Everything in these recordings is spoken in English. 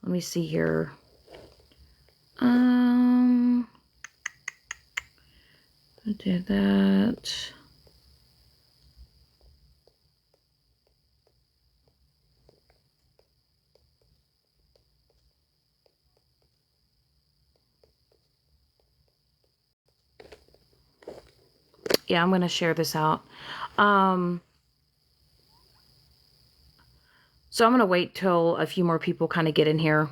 let me see here. I did that. Yeah, I'm going to share this out. So I'm going to wait till a few more people kind of get in here.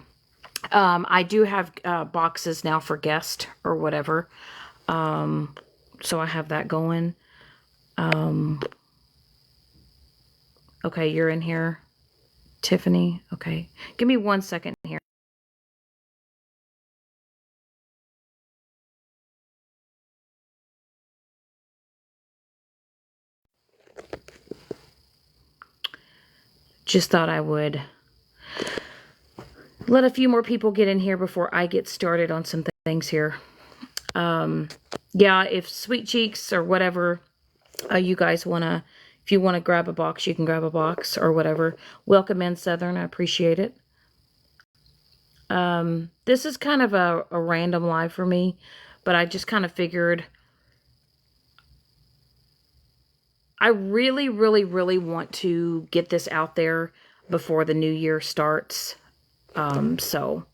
I do have boxes now for guests or whatever. So I have that going. Okay, you're in here. Tiffany, okay. Give me 1 second here. Just thought I would let a few more people get in here before I get started on some things here. Yeah, if Sweet Cheeks or whatever, you guys want to, if you want to grab a box, you can grab a box or whatever. Welcome in, Southern. I appreciate it. This is kind of a random live for me, but I just kind of figured I really, really, really want to get this out there before the new year starts. So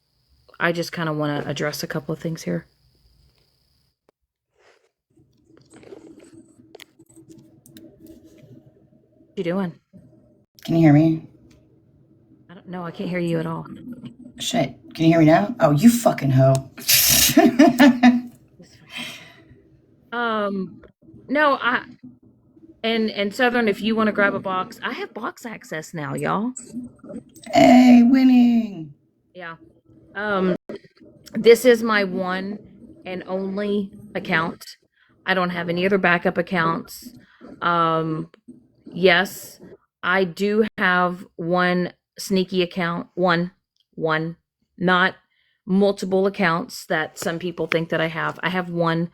I just kind of want to address a couple of things here. What you doing? Can you hear me? I don't know. I can't hear you at all. Shit. Can you hear me now? Oh, you fucking hoe. No, and Southern, if you want to grab a box, I have box access now, y'all. Hey, winning. Yeah. This is my one and only account. I don't have any other backup accounts. Yes, I do have one sneaky account, one, not multiple accounts that some people think that I have. I have one,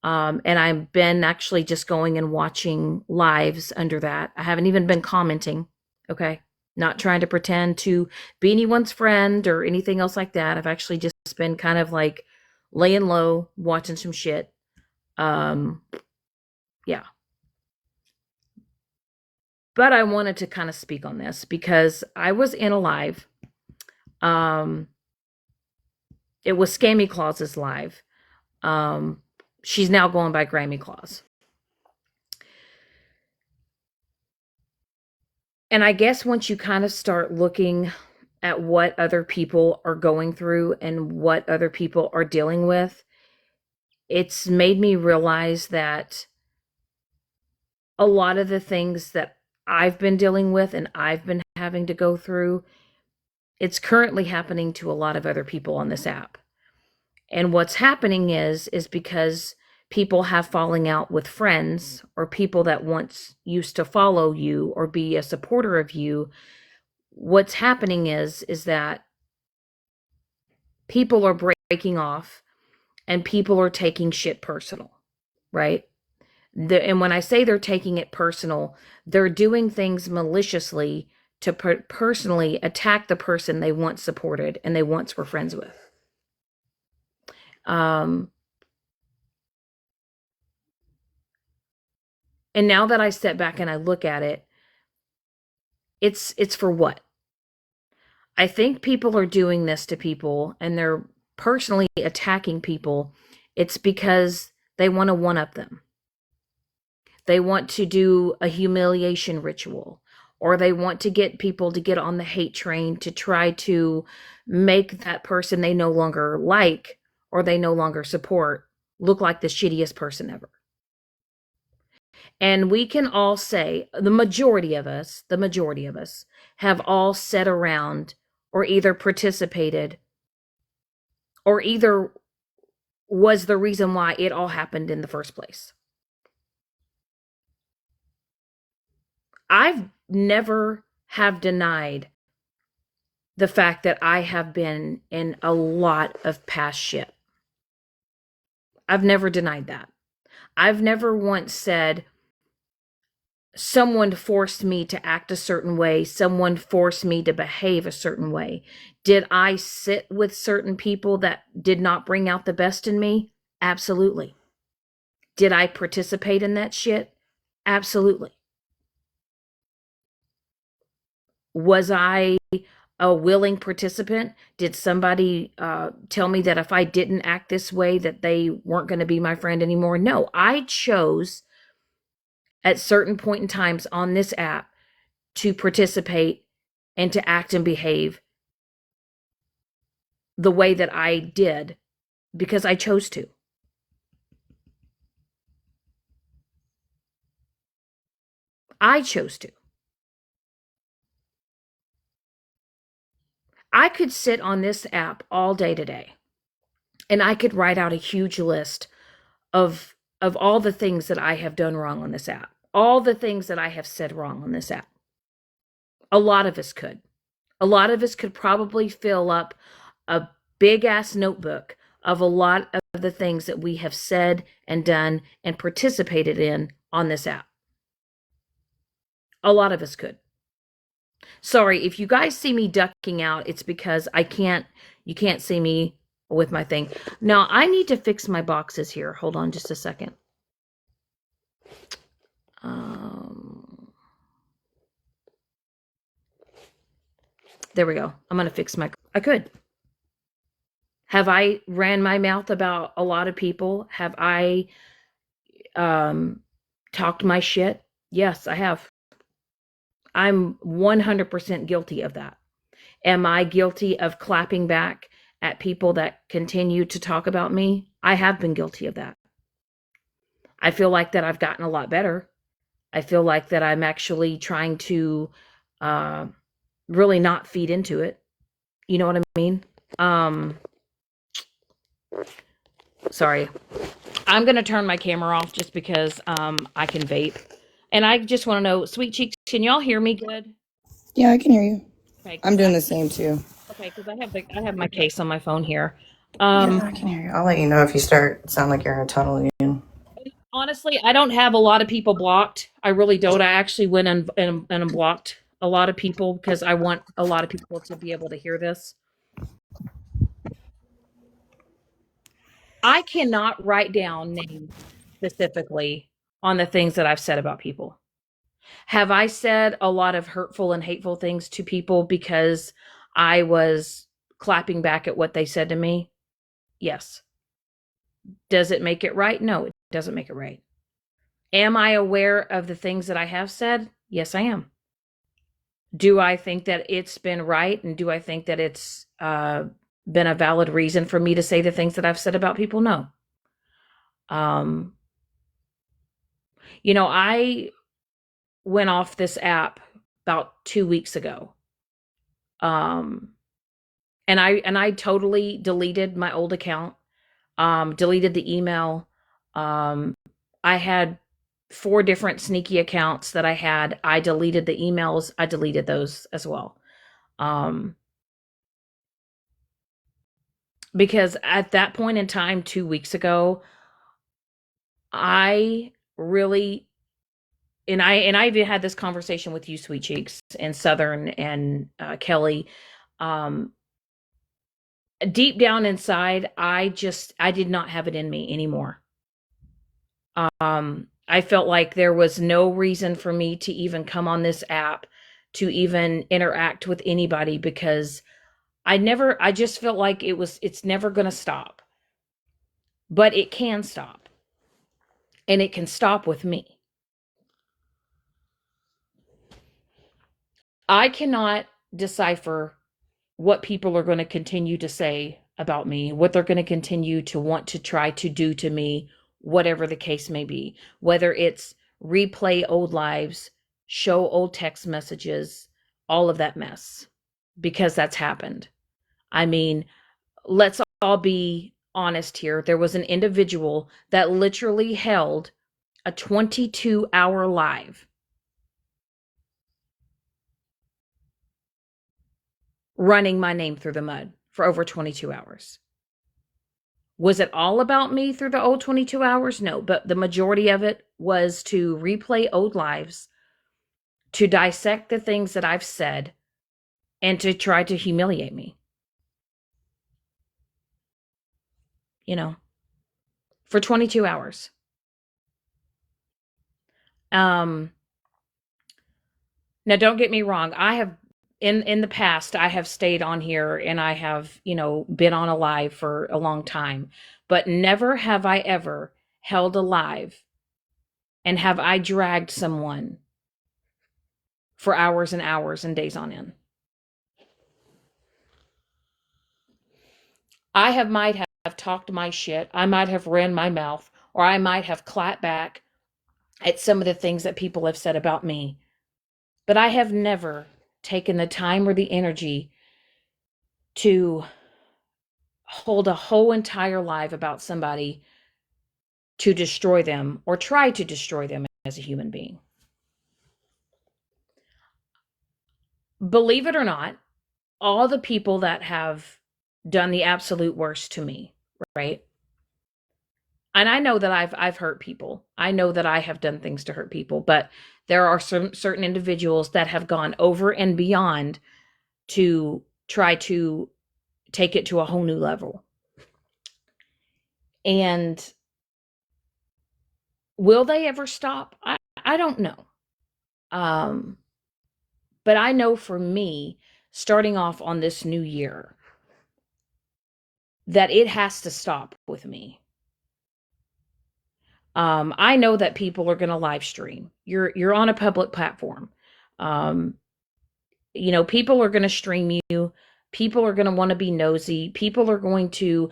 and I've been actually just going and watching lives under that. I haven't even been commenting, okay? Not trying to pretend to be anyone's friend or anything else like that. I've actually just been kind of like laying low, watching some shit. Yeah. But I wanted to kind of speak on this because I was in a live. It was Scammy Claus's live. She's now going by Grammy Claus. And I guess once you kind of start looking at what other people are going through and what other people are dealing with, it's made me realize that a lot of the things that I've been dealing with and I've been having to go through, it's currently happening to a lot of other people on this app. And what's happening is because people have falling out with friends or people that once used to follow you or be a supporter of you. What's happening is that people are breaking off and people are taking shit personal, right? And when I say they're taking it personal, they're doing things maliciously to personally attack the person they once supported and they once were friends with. And now that I step back and I look at it, it's for what? I think people are doing this to people and they're personally attacking people. It's because they want to one up them. They want to do a humiliation ritual, or they want to get people to get on the hate train to try to make that person they no longer like or they no longer support look like the shittiest person ever. And we can all say, the majority of us have all sat around or either participated or either was the reason why it all happened in the first place. I've never have denied the fact that I have been in a lot of past shit. I've never denied that. I've never once said someone forced me to act a certain way. Someone forced me to behave a certain way. Did I sit with certain people that did not bring out the best in me? Absolutely. Did I participate in that shit? Absolutely. Was I a willing participant? Did somebody tell me that if I didn't act this way that they weren't going to be my friend anymore? No, I chose at certain point in times on this app to participate and to act and behave the way that I did because I chose to. I chose to. I could sit on this app all day today and I could write out a huge list of all the things that I have done wrong on this app, all the things that I have said wrong on this app. A lot of us could. A lot of us could probably fill up a big ass notebook of a lot of the things that we have said and done and participated in on this app. A lot of us could. Sorry, if you guys see me ducking out, it's because you can't see me with my thing. Now, I need to fix my boxes here. Hold on just a second. There we go. I'm going to fix I could. Have I ran my mouth about a lot of people? Have I talked my shit? Yes, I have. I'm 100% guilty of that. Am I guilty of clapping back at people that continue to talk about me? I have been guilty of that. I feel like that I've gotten a lot better. I feel like that I'm actually trying to really not feed into it. You know what I mean? Sorry. I'm going to turn my camera off just because I can vape. And I just want to know, Sweet Cheeks, can y'all hear me good? Yeah, I can hear you. Okay, I'm because doing the same too. I have my case on my phone here. Yeah, I can hear you. I'll let you know if you start sound like you're in a tunnel again. Honestly, I don't have a lot of people blocked. I really don't. I actually went and blocked a lot of people because I want a lot of people to be able to hear this. I cannot write down names specifically on the things that I've said about people. Have I said a lot of hurtful and hateful things to people because I was clapping back at what they said to me? Yes. Does it make it right? No, it doesn't make it right. Am I aware of the things that I have said? Yes, I am. Do I think that it's been right? And do I think that it's been a valid reason for me to say the things that I've said about people? No. Um, I went off this app about 2 weeks ago. Um, and I totally deleted my old account, deleted the email. I had 4 different sneaky accounts that I had. I deleted the emails. I deleted those as well. Um, because at that point in time 2 weeks ago, I really and I even had this conversation with you, Sweet Cheeks, and Southern and Kelly. Um, Deep down inside, I did not have it in me anymore. I felt like there was no reason for me to even come on this app to even interact with anybody because I just felt like it's never going to stop. But it can stop. And it can stop with me. I cannot decipher what people are going to continue to say about me, what they're going to continue to want to try to do to me, whatever the case may be, whether it's replay old lives, show old text messages, all of that mess, because that's happened. I mean, let's all be honest here. There was an individual that literally held a 22-hour live running my name through the mud for over 22 hours. Was it all about me through the old 22 hours? No, but the majority of it was to replay old lives, to dissect the things that I've said and to try to humiliate me, you know, for 22 hours. Um, Now, don't get me wrong. I have in the past, I have stayed on here and I have, been on a live for a long time, but never have I ever held a live and have I dragged someone for hours and hours and days on end. I have might have talked my shit. I might have ran my mouth, or I might have clapped back at some of the things that people have said about me. But I have never taken the time or the energy to hold a whole entire live about somebody to destroy them or try to destroy them as a human being. Believe it or not, all the people that have done the absolute worst to me, right? And I know that I've hurt people. I know that I have done things to hurt people, but there are some certain individuals that have gone over and beyond to try to take it to a whole new level. And will they ever stop? I don't know. Um, but I know for me, starting off on this new year, that it has to stop with me. I know that people are going to live stream. You're on a public platform. Um, people are going to stream you. People are going to want to be nosy. People are going to,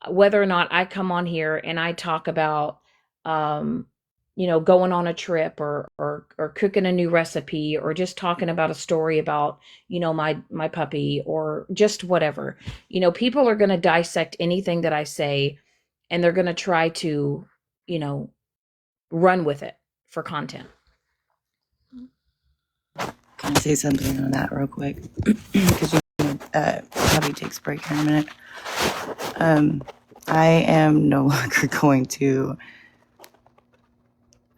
whether or not I come on here and I talk about, um, going on a trip or cooking a new recipe or just talking about a story about, my puppy or just whatever. People are going to dissect anything that I say and they're going to try to, you know, run with it for content. Can I say something on that real quick? Because probably takes a break here in a minute. I am no longer going to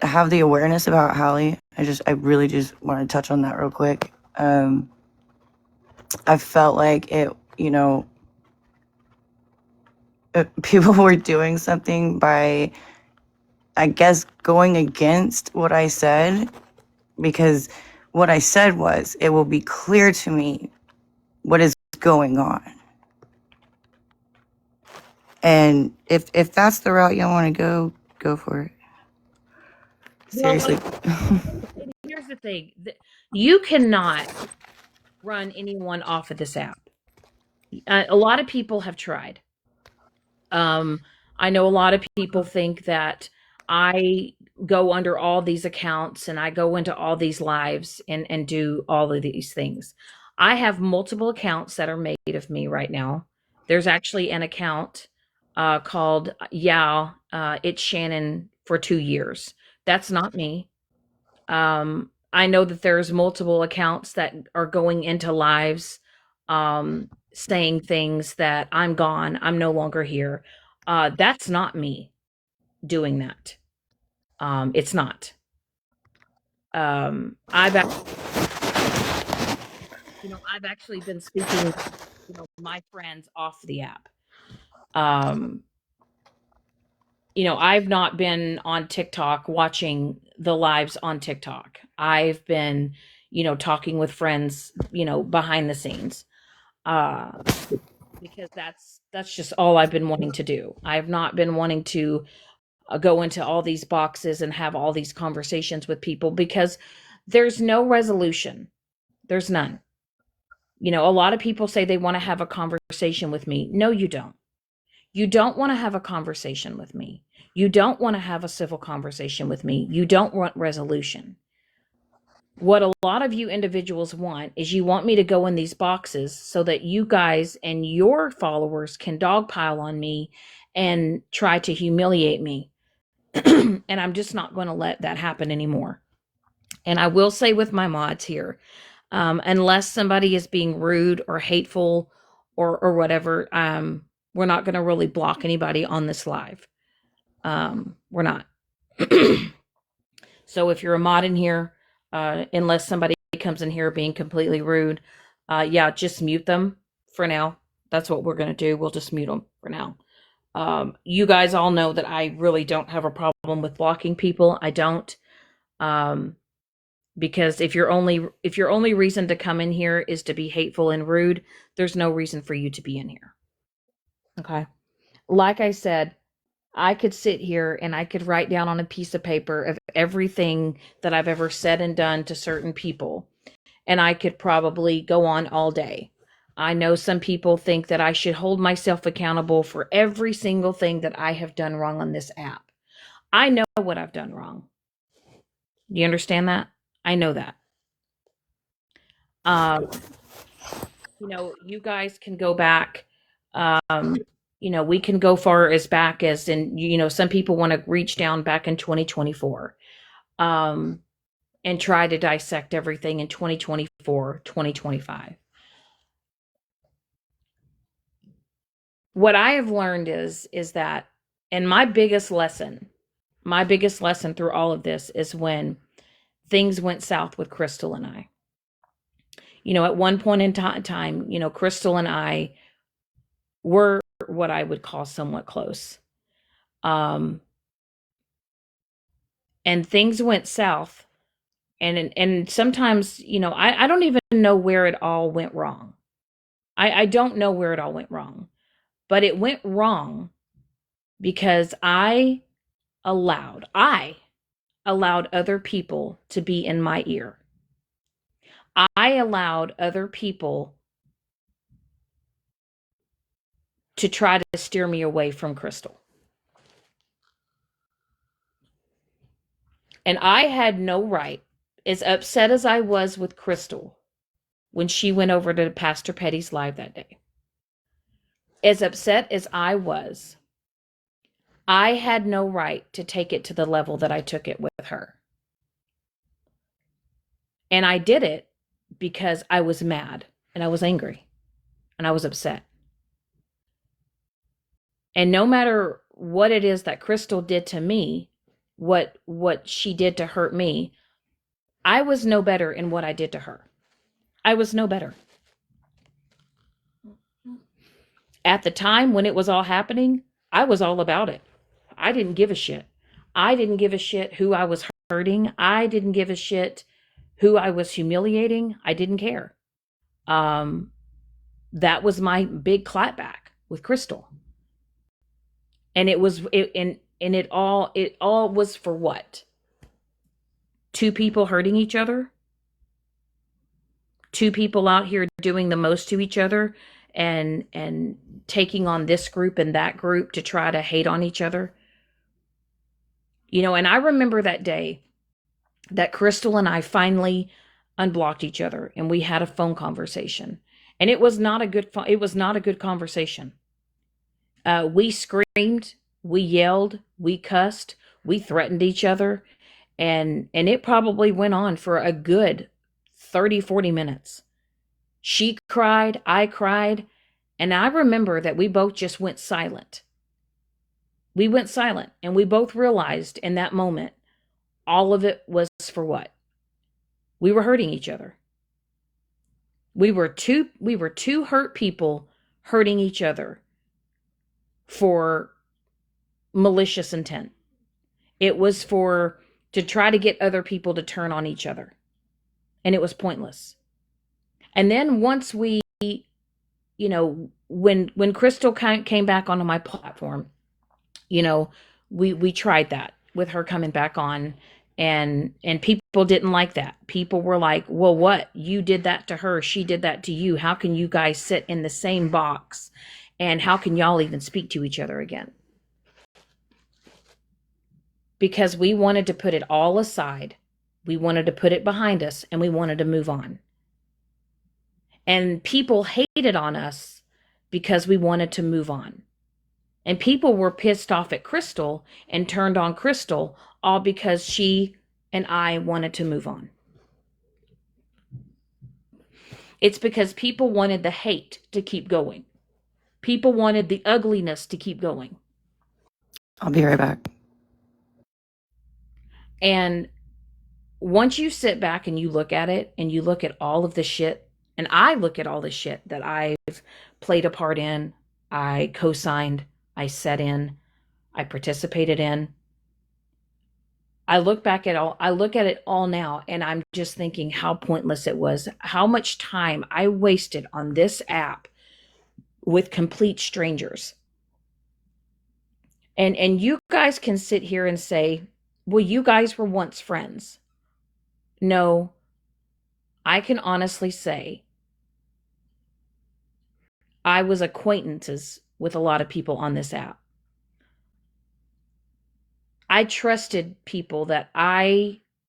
have the awareness about Hallie. I really just want to touch on that real quick. I felt like it, people were doing something by, I guess, going against what I said, because what I said was, it will be clear to me what is going on. And if that's the route y'all want to go for it. Seriously. Well, here's the thing. You cannot run anyone off of this app. A lot of people have tried. Um, I know a lot of people think that I go under all these accounts and I go into all these lives and do all of these things. I have multiple accounts that are made of me right now. There's actually an account called it's Shannon for 2 years. That's not me. I know that there's multiple accounts that are going into lives, saying things that I'm gone, I'm no longer here. That's not me doing that. It's not. I've actually been speaking, my friends off the app. Um, I've not been on TikTok watching the lives on TikTok. I've been, talking with friends, behind the scenes. Uh, because that's just all I've been wanting to do. I've not been wanting to go into all these boxes and have all these conversations with people because there's no resolution. There's none. A lot of people say they want to have a conversation with me. No, you don't. You don't want to have a conversation with me. You don't want to have a civil conversation with me. You don't want resolution. What a lot of you individuals want is you want me to go in these boxes so that you guys and your followers can dogpile on me and try to humiliate me. And I'm just not going to let that happen anymore. And I will say with my mods here, unless somebody is being rude or hateful or whatever, we're not going to really block anybody on this live. We're not. So if you're a mod in here, unless somebody comes in here being completely rude, yeah, just mute them for now. That's what we're going to do. We'll just mute them for now. You guys all know that I really don't have a problem with blocking people. I don't. Um, because if your only reason to come in here is to be hateful and rude, there's no reason for you to be in here. Okay. Like I said, I could sit here and I could write down on a piece of paper of everything that I've ever said and done to certain people, and I could probably go on all day. I know some people think that I should hold myself accountable for every single thing that I have done wrong on this app. I know what I've done wrong. Do you understand that? I know that. Um, you guys can go back. Um, we can go far as back as, and some people want to reach down back in 2024, um, and try to dissect everything in 2024, 2025. What I have learned is that, and my biggest lesson through all of this is when things went south with Crystal and I. At one point in time, Crystal and I were what I would call somewhat close. Um, and things went south, and sometimes, I don't even know where it all went wrong. I don't know where it all went wrong, but it went wrong because I allowed other people to be in my ear. I allowed other people to try to steer me away from Crystal. And I had no right, as upset as I was with Crystal when she went over to Pastor Petty's live that day, as upset as I had no right to take it to the level that I took it with her. And I did it because I was mad and I was angry and I was upset. And no matter what it is that Crystal did to me, what she did to hurt me, I was no better in what I did to her. I was no better. At the time when it was all happening, I was all about it. I didn't give a shit. I didn't give a shit who I was hurting. I didn't give a shit who I was humiliating. I didn't care. Um, that was my big clapback with Crystal. And it all was for what? Two people hurting each other? Two people out here doing the most to each other and taking on this group and that group to try to hate on each other. And I remember that day that Crystal and I finally unblocked each other and we had a phone conversation. And it was not a good conversation. We screamed, we yelled, we cussed, we threatened each other, and it probably went on for a good 30-40 minutes. She cried, I cried, and I remember that we both just went silent. We went silent, and we both realized in that moment all of it was for what? We were hurting each other. We were two hurt people hurting each other for malicious intent. It was to try to get other people to turn on each other. And it was pointless. And then once when Crystal came back onto my platform, we tried that with her coming back on, and people didn't like that. People were like, well, what? You did that to her. She did that to you. How can you guys sit in the same box? And how can y'all even speak to each other again? Because we wanted to put it all aside. We wanted to put it behind us, and we wanted to move on. And people hated on us because we wanted to move on. And people were pissed off at Crystal and turned on Crystal, all because she and I wanted to move on. It's because people wanted the hate to keep going. People wanted the ugliness to keep going. I'll be right back. And Once you sit back and you look at it and you look at all of the shit, and I look at all the shit that I've played a part in, I co signed, I set in, I participated in. I look at it all now and I'm just thinking how pointless it was, how much time I wasted on this app with complete strangers. And you guys can sit here and say, well, you guys were once friends. No, I can honestly say I was acquaintances with a lot of people on this app. I trusted people that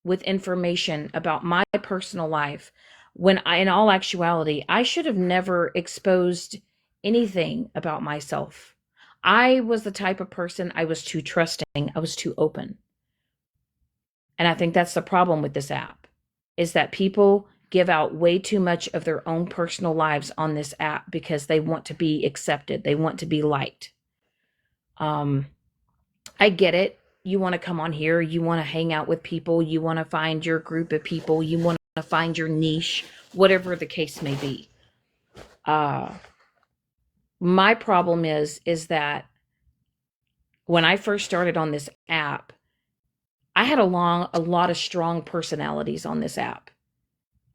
with information about my personal life, when in all actuality, I should have never exposed anything about myself. I was the type of person, I was too trusting, I was too open. And I think that's the problem with this app, is that people give out way too much of their own personal lives on this app because they want to be accepted, they want to be liked. Um, I get it. You want to come on here, you want to hang out with people, you want to find your group of people, you want to find your niche, whatever the case may be. Uh, my problem is that when I first started on this app, I had a lot of strong personalities on this app.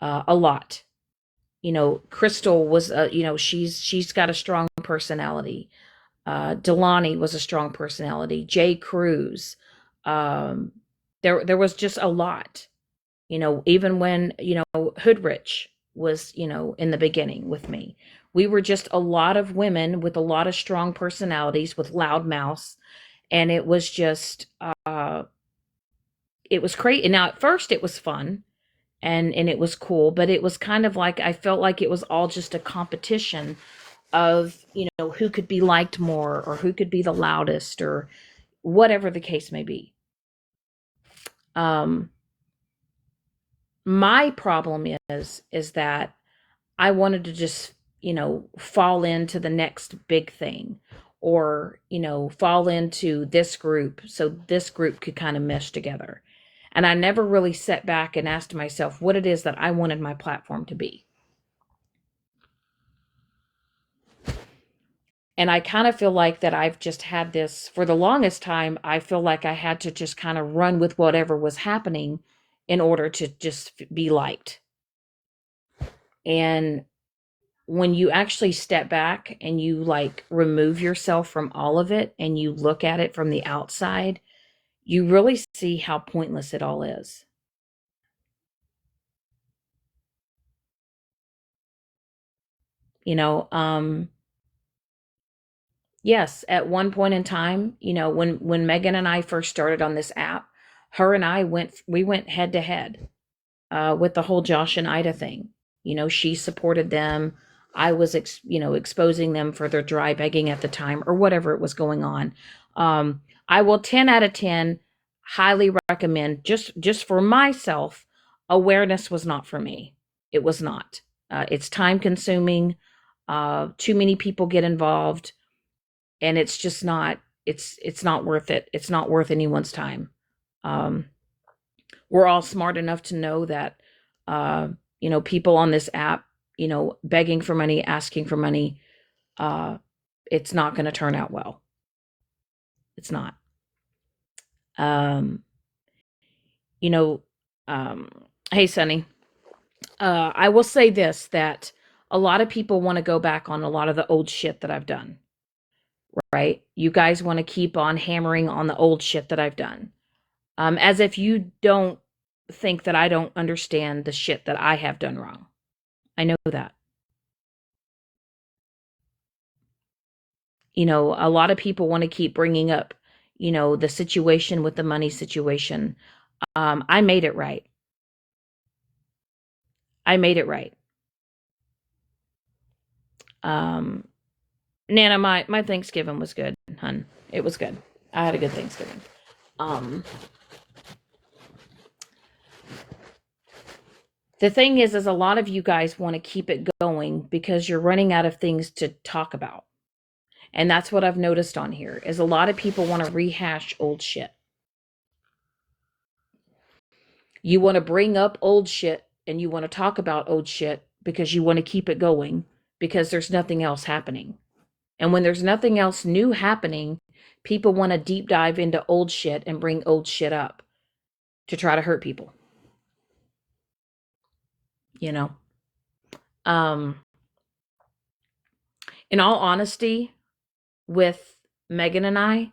A lot. Crystal was, she's got a strong personality. Delani was a strong personality. Jay Cruz. Um, there was just a lot. Even when, Hoodrich was, in the beginning with me. We were just a lot of women with a lot of strong personalities with loud mouths. And it was just, it was crazy. Now, at first, it was fun and it was cool, but it was kind of like, I felt like it was all just a competition of, who could be liked more or who could be the loudest or whatever the case may be. Um, my problem is that I wanted to just, fall into the next big thing or, fall into this group so this group could kind of mesh together. And I never really sat back and asked myself what it is that I wanted my platform to be. And I kind of feel like that I've just had this for the longest time. I feel like I had to just kind of run with whatever was happening in order to just be liked. And when you actually step back and you like remove yourself from all of it and you look at it from the outside, you really see how pointless it all is. You know, yes, at one point in time, when Megan and I first started on this app, her and we went head to head with the whole Josh and Ida thing. She supported them. I was, exposing them for their dry begging at the time or whatever it was going on. I will 10 out of 10 highly recommend just for myself. Awareness was not for me. It was not. It's time consuming. Too many people get involved and it's just not, it's not worth it. It's not worth anyone's time. Um, we're all smart enough to know that uh, people on this app, begging for money, asking for money, uh, it's not going to turn out well. It's not. Um, you know, um, hey, Sonny, I will say this, that a lot of people want to go back on a lot of the old shit that I've done, right? You guys want to keep on hammering on the old shit that I've done, as if you don't think that I don't understand the shit that I have done wrong. I know that. A lot of people want to keep bringing up, the situation with the money situation. I made it right. I made it right. Um, Nana, my Thanksgiving was good, hun. It was good. I had a good Thanksgiving. Um, the thing is a lot of you guys want to keep it going because you're running out of things to talk about. And that's what I've noticed on here is a lot of people want to rehash old shit. You want to bring up old shit and you want to talk about old shit because you want to keep it going because there's nothing else happening. And when there's nothing else new happening, people want to deep dive into old shit and bring old shit up to try to hurt people, you know? Um, in all honesty, with Megan and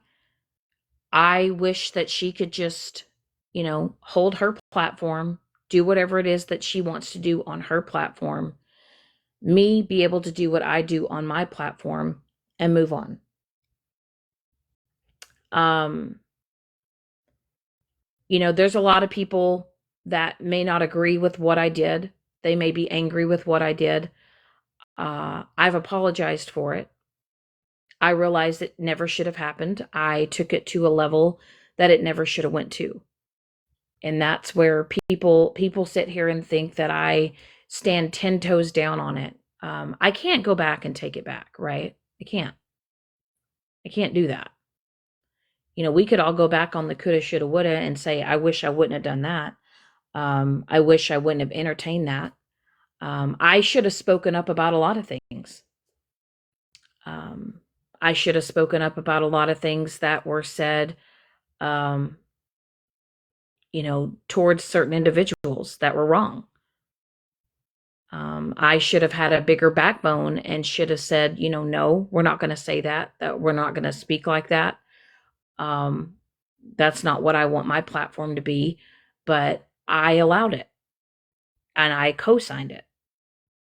I wish that she could just, hold her platform, do whatever it is that she wants to do on her platform, me be able to do what I do on my platform and move on. Um, there's a lot of people that may not agree with what I did. They may be angry with what I did. I've apologized for it. I realized it never should have happened. I took it to a level that it never should have went to. And that's where people sit here and think that I stand 10 toes down on it. I can't go back and take it back, right? I can't do that. We could all go back on the coulda, shoulda, woulda and say, I wish I wouldn't have done that. I wish I wouldn't have entertained that. I should have spoken up about a lot of things. Um, I should have spoken up about a lot of things that were said, um, towards certain individuals that were wrong. I should have had a bigger backbone and should have said, no, we're not going to say that we're not going to speak like that. Um, that's not what I want my platform to be. But I allowed it and I co signed it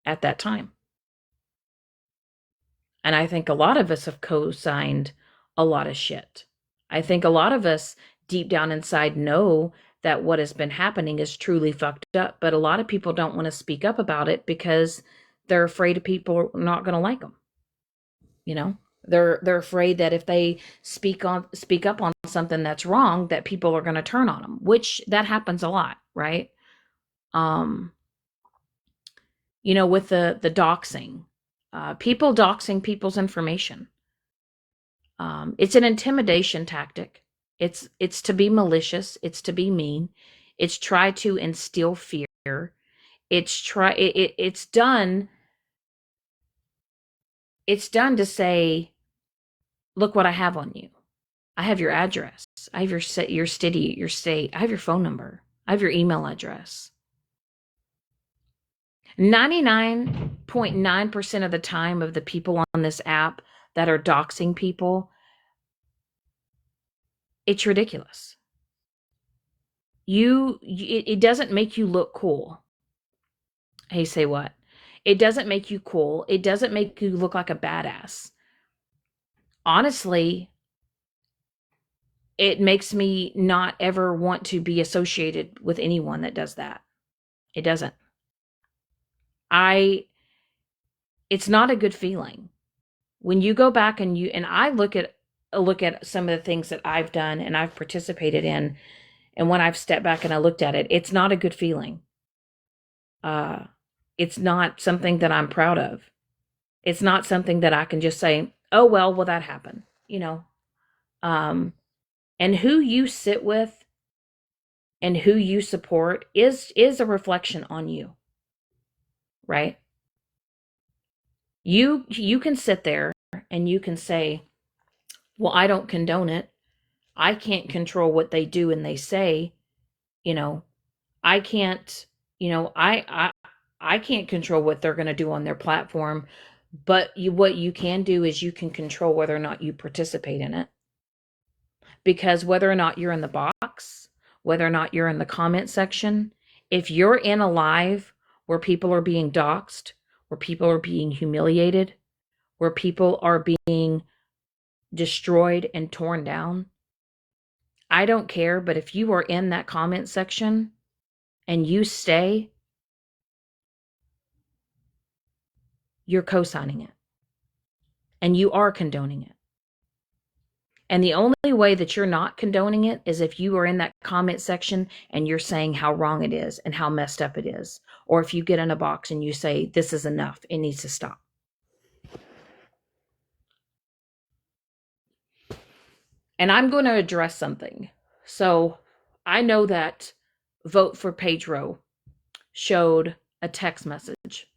at that time. And I think a lot of us have co signed a lot of shit. I think a lot of us deep down inside know that what has been happening is truly fucked up, but a lot of people don't want to speak up about it because they're afraid of people not going to like them. You know, they're afraid that if they speak up on something that's wrong, that people are going to turn on them, which that happens a lot, right? Um, with the doxing, people doxing people's information. It's an intimidation tactic. It's to be malicious. It's to be mean. It's try to instill fear. It's done. It's done to say, look what I have on you. I have your address. I have your city, your state. I have your phone number. I have your email address. 99.9% of the time of the people on this app that are doxing people, it's ridiculous. It doesn't make you look cool. Hey, say what? It doesn't make you cool. It doesn't make you look like a badass. Honestly, it makes me not ever want to be associated with anyone that does that. It doesn't. I It's not a good feeling. When you go back and I look at some of the things that I've done and I've participated in, and when I've stepped back and I looked at it, it's not a good feeling. Uh it's not something that I'm proud of. It's not something that I can just say, "Oh well, that happened." Um and who you sit with and who you support is a reflection on you, right? You can sit there and you can say, "Well, I don't condone it. I can't control what they do and they say, you know. I can't, I can't control what they're going to do on their platform, but what you can do is you can control whether or not you participate in it. Because whether or not you're in the box, whether or not you're in the comment section, if you're in a live where people are being doxxed, where people are being humiliated, where people are being destroyed and torn down, I don't care, but if you are in that comment section and you stay, you're co-signing it and you are condoning it. And the only way that you're not condoning it is if you are in that comment section and you're saying how wrong it is and how messed up it is. Or if you get in a box and you say, this is enough, it needs to stop. And I'm going to address something. So I know that Vote for Pedro showed a text message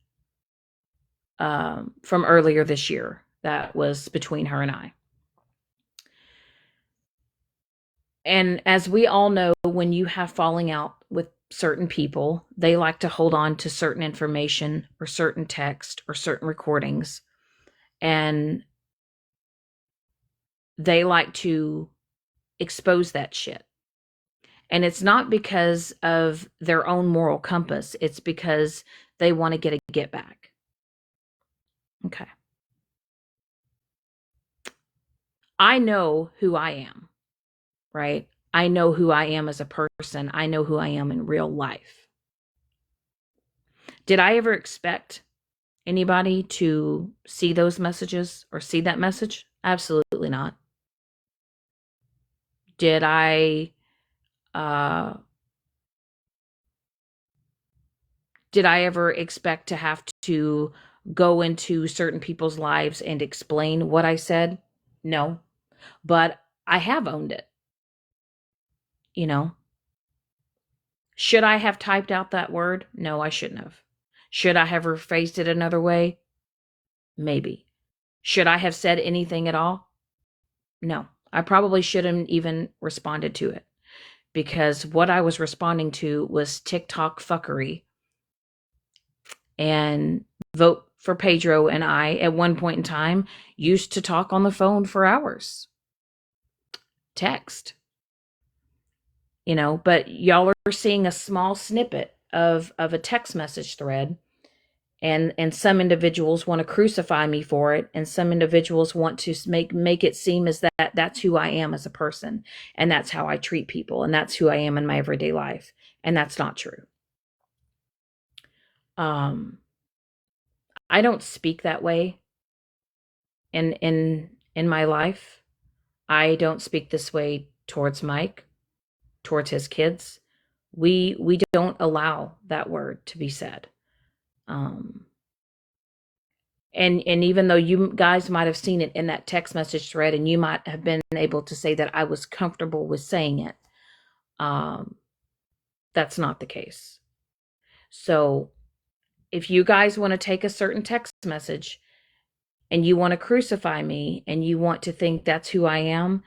from earlier this year that was between her and I. And as we all know, when you have falling out with certain people, they like to hold on to certain information or certain text or certain recordings. And they like to expose that shit. And it's not because of their own moral compass, it's because they want to get a get back. Okay. I know who I am, right? I know who I am as a person. I know who I am in real life. Did I ever expect anybody to see those messages or see that message? Absolutely not. Did I uh did I ever expect to have to go into certain people's lives and explain what I said? No. But I have owned it, you know. Should I have typed out that word? No, I shouldn't have. Should I have rephrased it another way? Maybe. Should I have said anything at all? No. I probably shouldn't even responded to it, because what I was responding to was TikTok fuckery. And Vote for Pedro and I, at one point in time, used to talk on the phone for hours. Text. But y'all are seeing a small snippet of a text message thread, and some individuals want to crucify me for it, and some individuals want to make it seem as that's who I am as a person, and that's how I treat people, and that's who I am in my everyday life, and that's not true. I don't speak that way in my life. I don't speak this way towards Mike, towards his kids. We don't allow that word to be said. And even though you guys might have seen it in that text message thread, and you might have been able to say that I was comfortable with saying it, that's not the case. So if you guys want to take a certain text message and you want to crucify me and you want to think that's who I am,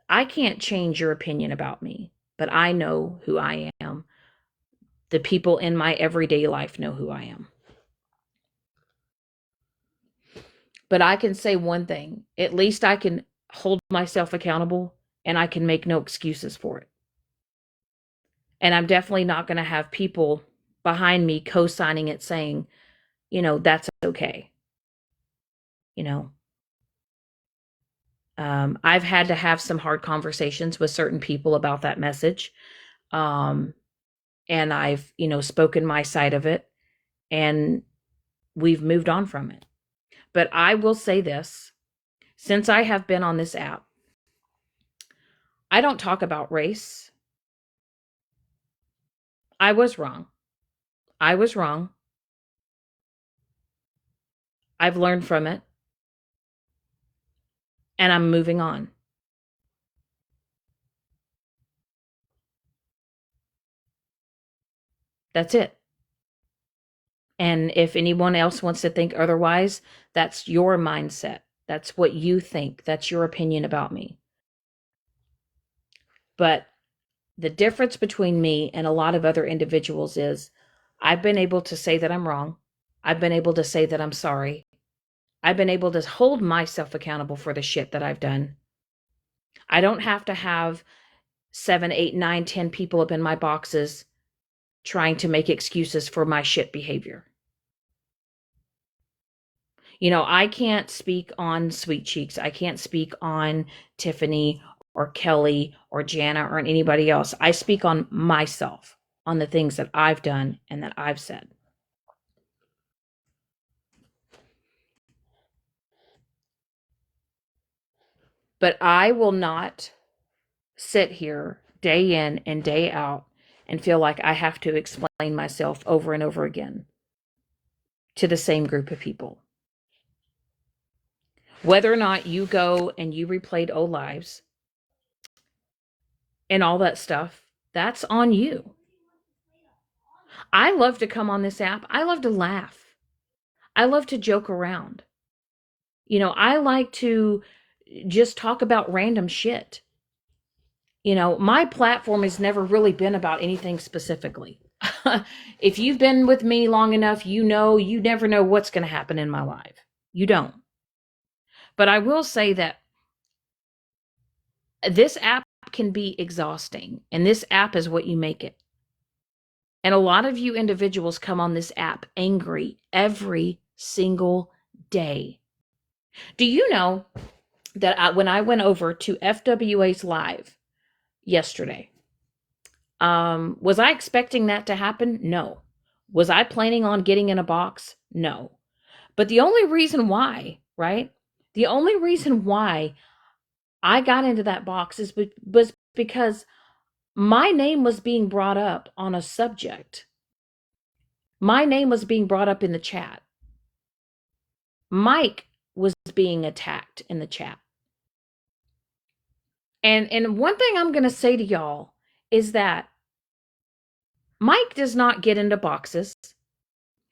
I can't change your opinion about me, but I know who I am. The people in my everyday life know who I am. But I can say one thing, at least I can hold myself accountable, and I can make no excuses for it. And I'm definitely not going to have people behind me co-signing it saying, that's okay. You know, I've had to have some hard conversations with certain people about that message. And I've, spoken my side of it, and we've moved on from it. But I will say this, since I have been on this app, I don't talk about race. I was wrong. I was wrong. I've learned from it, and I'm moving on. That's it. And if anyone else wants to think otherwise, that's your mindset. That's what you think. That's your opinion about me. But the difference between me and a lot of other individuals is I've been able to say that I'm wrong. I've been able to say that I'm sorry. I've been able to hold myself accountable for the shit that I've done. I don't have to have 7, 8, 9, 10 people up in my boxes trying to make excuses for my shit behavior. I can't speak on Sweet Cheeks. I can't speak on Tiffany or Kelly or Jana or anybody else. I speak on myself, on the things that I've done and that I've said. But I will not sit here day in and day out and feel like I have to explain myself over and over again to the same group of people. Whether or not you go and you replayed old lives and all that stuff, That's on you. I love to come on this app. I love to laugh. I love to joke around. I like to just talk about random shit. My platform has never really been about anything specifically. If you've been with me long enough, you never know what's going to happen in my life. You don't. But I will say that this app can be exhausting, and this app is what you make it. And a lot of you individuals come on this app angry every single day. Do you know that when I went over to FWA's live yesterday, was I expecting that to happen? No. Was I planning on getting in a box? No. But the only reason why, right? The only reason why I got into that box was because my name was being brought up on a subject. My name was being brought up in the chat. Mike was being attacked in the chat. And one thing I'm going to say to y'all is that Mike does not get into boxes.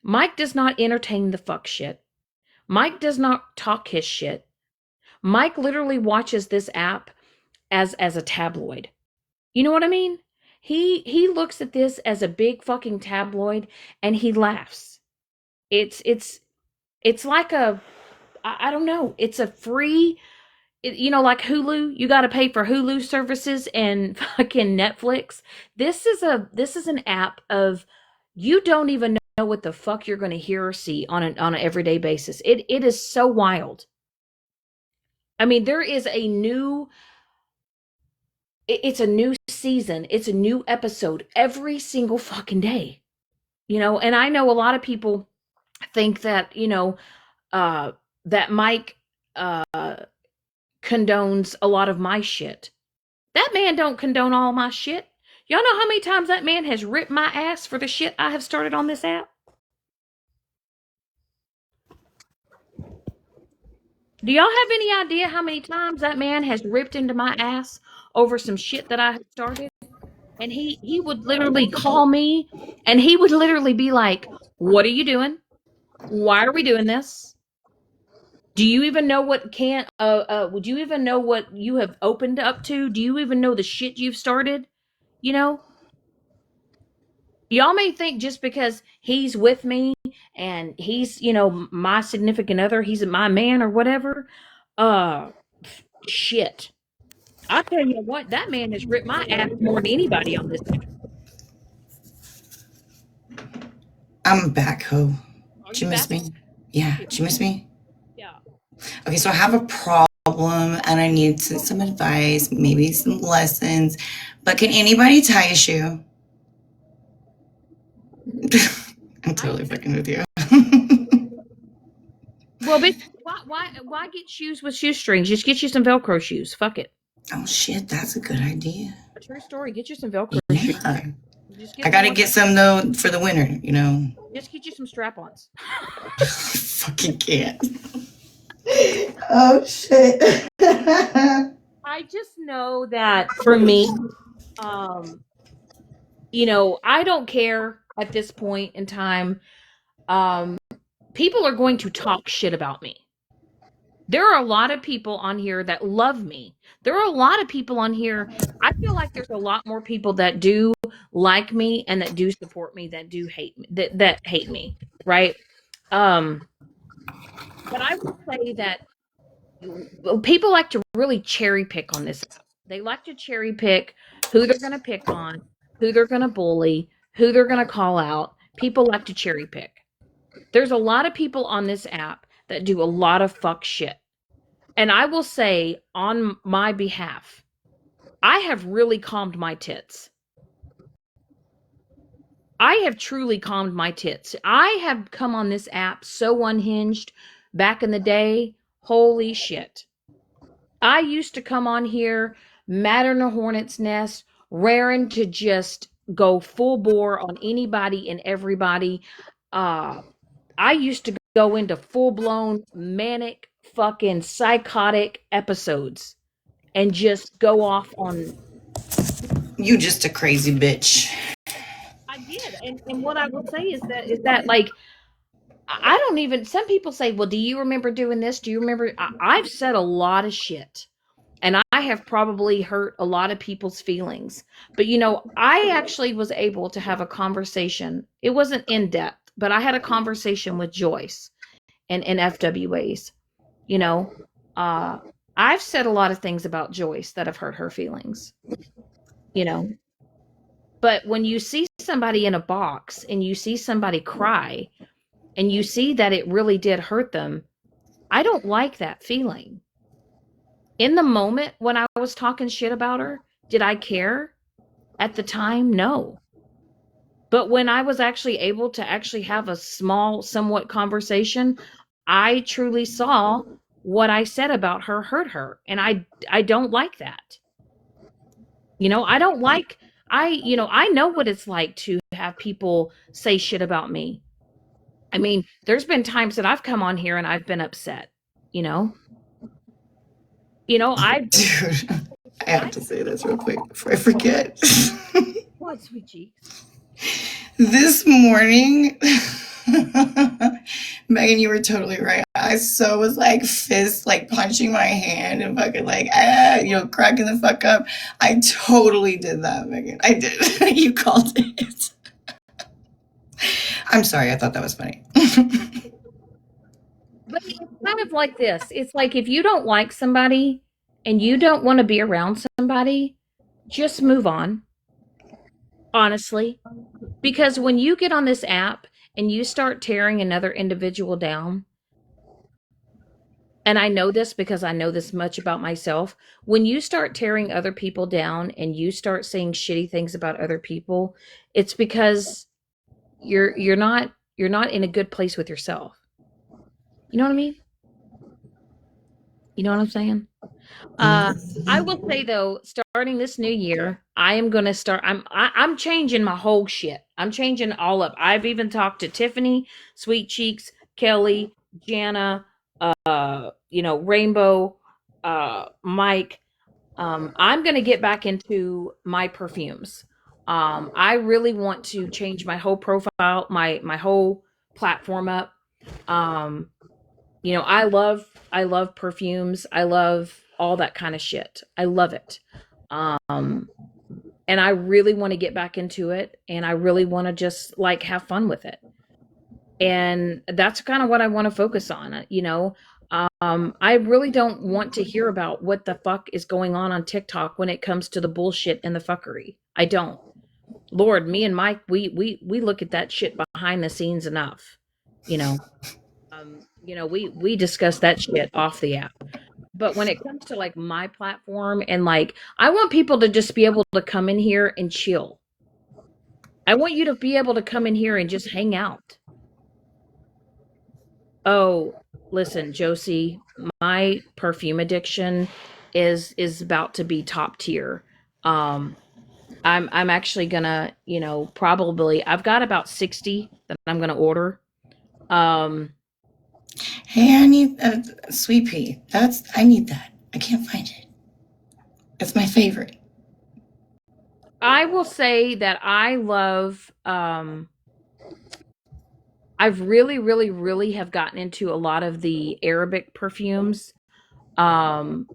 Mike does not entertain the fuck shit. Mike does not talk his shit. Mike literally watches this app as a tabloid. You know what I mean? He looks at this as a big fucking tabloid and he laughs. It's like I don't know. It's a free, like Hulu. You got to pay for Hulu services and fucking Netflix. This is an app of you don't even know what the fuck you're going to hear or see on an everyday basis. It is so wild. I mean, there is it's a new season. It's a new episode every single fucking day. And I know a lot of people think that, that Mike uh condones a lot of my shit. That man don't condone all my shit. Y'all know how many times that man has ripped my ass for the shit I have started on this app? Do y'all have any idea how many times that man has ripped into my ass over some shit that I have started? And he would literally call me and he would literally be like, "What are you doing? Why are we doing this? Do you even know what can would you even know what you have opened up to? Do you even know the shit you've started?" You know, y'all may think just because he's with me and he's, my significant other, he's my man or whatever. Uh Shit. I tell you what, that man has ripped my ass more than anybody on this app. I'm back, ho. Are Did you you miss back? me? Yeah, Yeah. did you miss me? Yeah. Okay, so I have a problem and I need some advice, maybe some lessons. But can anybody tie a shoe? I'm I totally fucking with you. Well, bitch, why get shoes with shoestrings? Just get you some Velcro shoes. Fuck it. Oh shit, that's a good idea. A true story. Get you some Velcro shoes. Yeah. Just I get the gotta one. get some though for the winter. Just get you some strap-ons. Fucking can't. Oh shit. I just know that for me, um, I don't care at this point in time. Um, People are going to talk shit about me. There are a lot of people on here that love me. There are a lot of people on here. I feel like there's a lot more people that do like me and that do support me that do hate me, that hate me, right? Um, but I will say that people like to really cherry pick on this app. They like to cherry pick who they're going to pick on, who they're going to bully, who they're going to call out. People like to cherry pick. There's a lot of people on this app that do a lot of fuck shit. And I will say on my behalf, I have really calmed my tits. I have truly calmed my tits. I have come on this app so unhinged back in the day. Holy shit. I used to come on here mad in a hornet's nest, raring to just go full bore on anybody and everybody. Uh, I used to go into full blown manic, fucking psychotic episodes and just go off on. You just a crazy bitch. I did. And what I will say is that like I don't even some people say, "Well, do you remember doing this? Do you remember?" I've said a lot of shit. And I have probably hurt a lot of people's feelings. But I actually was able to have a conversation. It wasn't in depth, but I had a conversation with Joyce and FWAs. You know, uh, I've said a lot of things about Joyce that have hurt her feelings. You know, but when you see somebody in a box and you see somebody cry and you see that it really did hurt them, I don't like that feeling. In the moment when I was talking shit about her, did I care? At the time, no. But when I was actually able to actually have a small, somewhat conversation, I truly saw what I said about her hurt her. And I don't like that. I don't like I know what it's like to have people say shit about me. I mean, there's been times that I've come on here and I've been upset, you know. I Dude, I have I to say this real quick before I forget. what, sweet cheeks. This morning, Megan, you were totally right. I so was like fist like punching my hand and fucking like cracking the fuck up. I totally did that, Megan. I did. You called it. I'm sorry. I thought that was funny. But it's kind of like this. It's like if you don't like somebody and you don't want to be around somebody, just move on, honestly. Because when you get on this app and you start tearing another individual down, and I know this because I know this much about myself, when you start tearing other people down and you start saying shitty things about other people, it's because you're not in a good place with yourself. You know what I mean? You know what I'm saying? Uh, I will say though, starting this new year, I am gonna start. I'm changing my whole shit. I'm changing all up. I've even talked to Tiffany, Sweet Cheeks, Kelly, Jana, Rainbow, Mike. I'm gonna get back into my perfumes. I really want to change my whole profile, my whole platform up. Um, I love perfumes. I love all that kind of shit. I love it. Um and I really want to get back into it and I really want to just like have fun with it. And that's kind of what I want to focus on. I really don't want to hear about what the fuck is going on TikTok when it comes to the bullshit and the fuckery. I don't. Lord, me and Mike, we look at that shit behind the scenes enough. You know. We discuss that shit off the app. But when it comes to like my platform and like I want people to just be able to come in here and chill. I want you to be able to come in here and just hang out. Oh, listen, Josie, my perfume addiction is about to be top tier. Um I'm actually gonna, probably I've got about 60 that I'm gonna order. Um Hey, I need a sweet pea. I need that. I can't find it. It's my favorite. I will say that I've really, really, really have gotten into a lot of the Arabic perfumes. Um,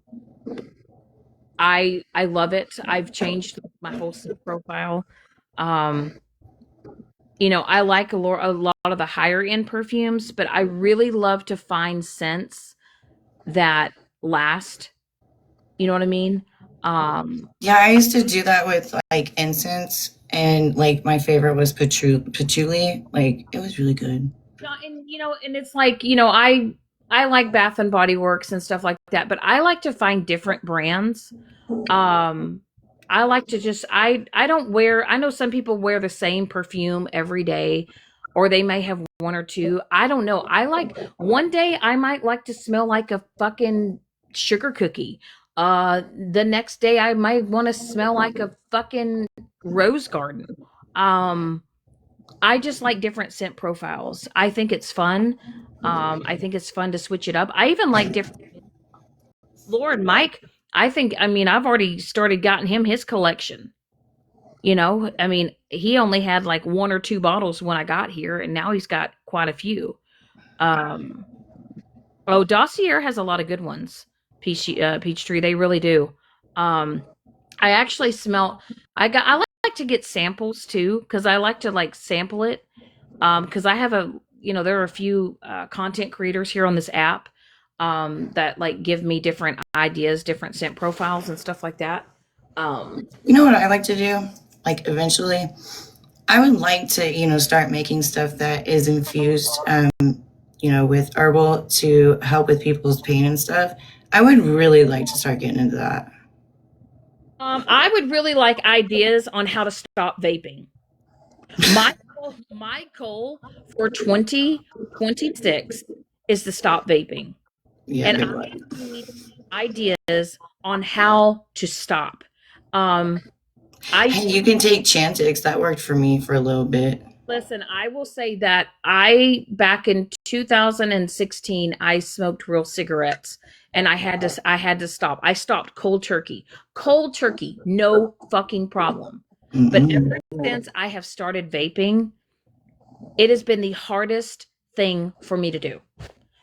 I love it. I've changed my whole scent profile. Um, I like a lot of the higher end perfumes, but I really love to find scents that last. You know what I mean? Um, Yeah, I used to do that with like incense, and like my favorite was patchouli. Like it was really good. and it's like, I like Bath and Body Works and stuff like that, but I like to find different brands. Um, I like to just I don't wear I know some people wear the same perfume every day or they may have one or two. I don't know. I like one day I might like to smell like a fucking sugar cookie. The next day I might want to smell like a fucking rose garden. Um, I just like different scent profiles. I think it's fun. I think it's fun to switch it up. I even like different Lord Mike, I mean, I've already started gotten him his collection. I mean, he only had like one or two bottles when I got here, and now he's got quite a few. Um, oh, Dossier has a lot of good ones. Peachtree, they really do. Um, I actually smell. I like to get samples too because I like to like sample it. Because I have there are a few content creators here on this app that like give me different ideas, different scent profiles, and stuff like that. Um, You know what I like to do? Like eventually, I would like to, start making stuff that is infused, with herbal to help with people's pain and stuff. I would really like to start getting into that. I would really like ideas on how to stop vaping. My goal for 2026 is to stop vaping. Yeah, And good I luck. need ideas on how to stop. Um, I Hey, you can take Chantix. That worked for me for a little bit. Listen, I will say that I back in 2016 I smoked real cigarettes and I had to stop. I stopped cold turkey. Cold turkey, no fucking problem. But Mm-mm. ever since I have started vaping, it has been the hardest thing for me to do.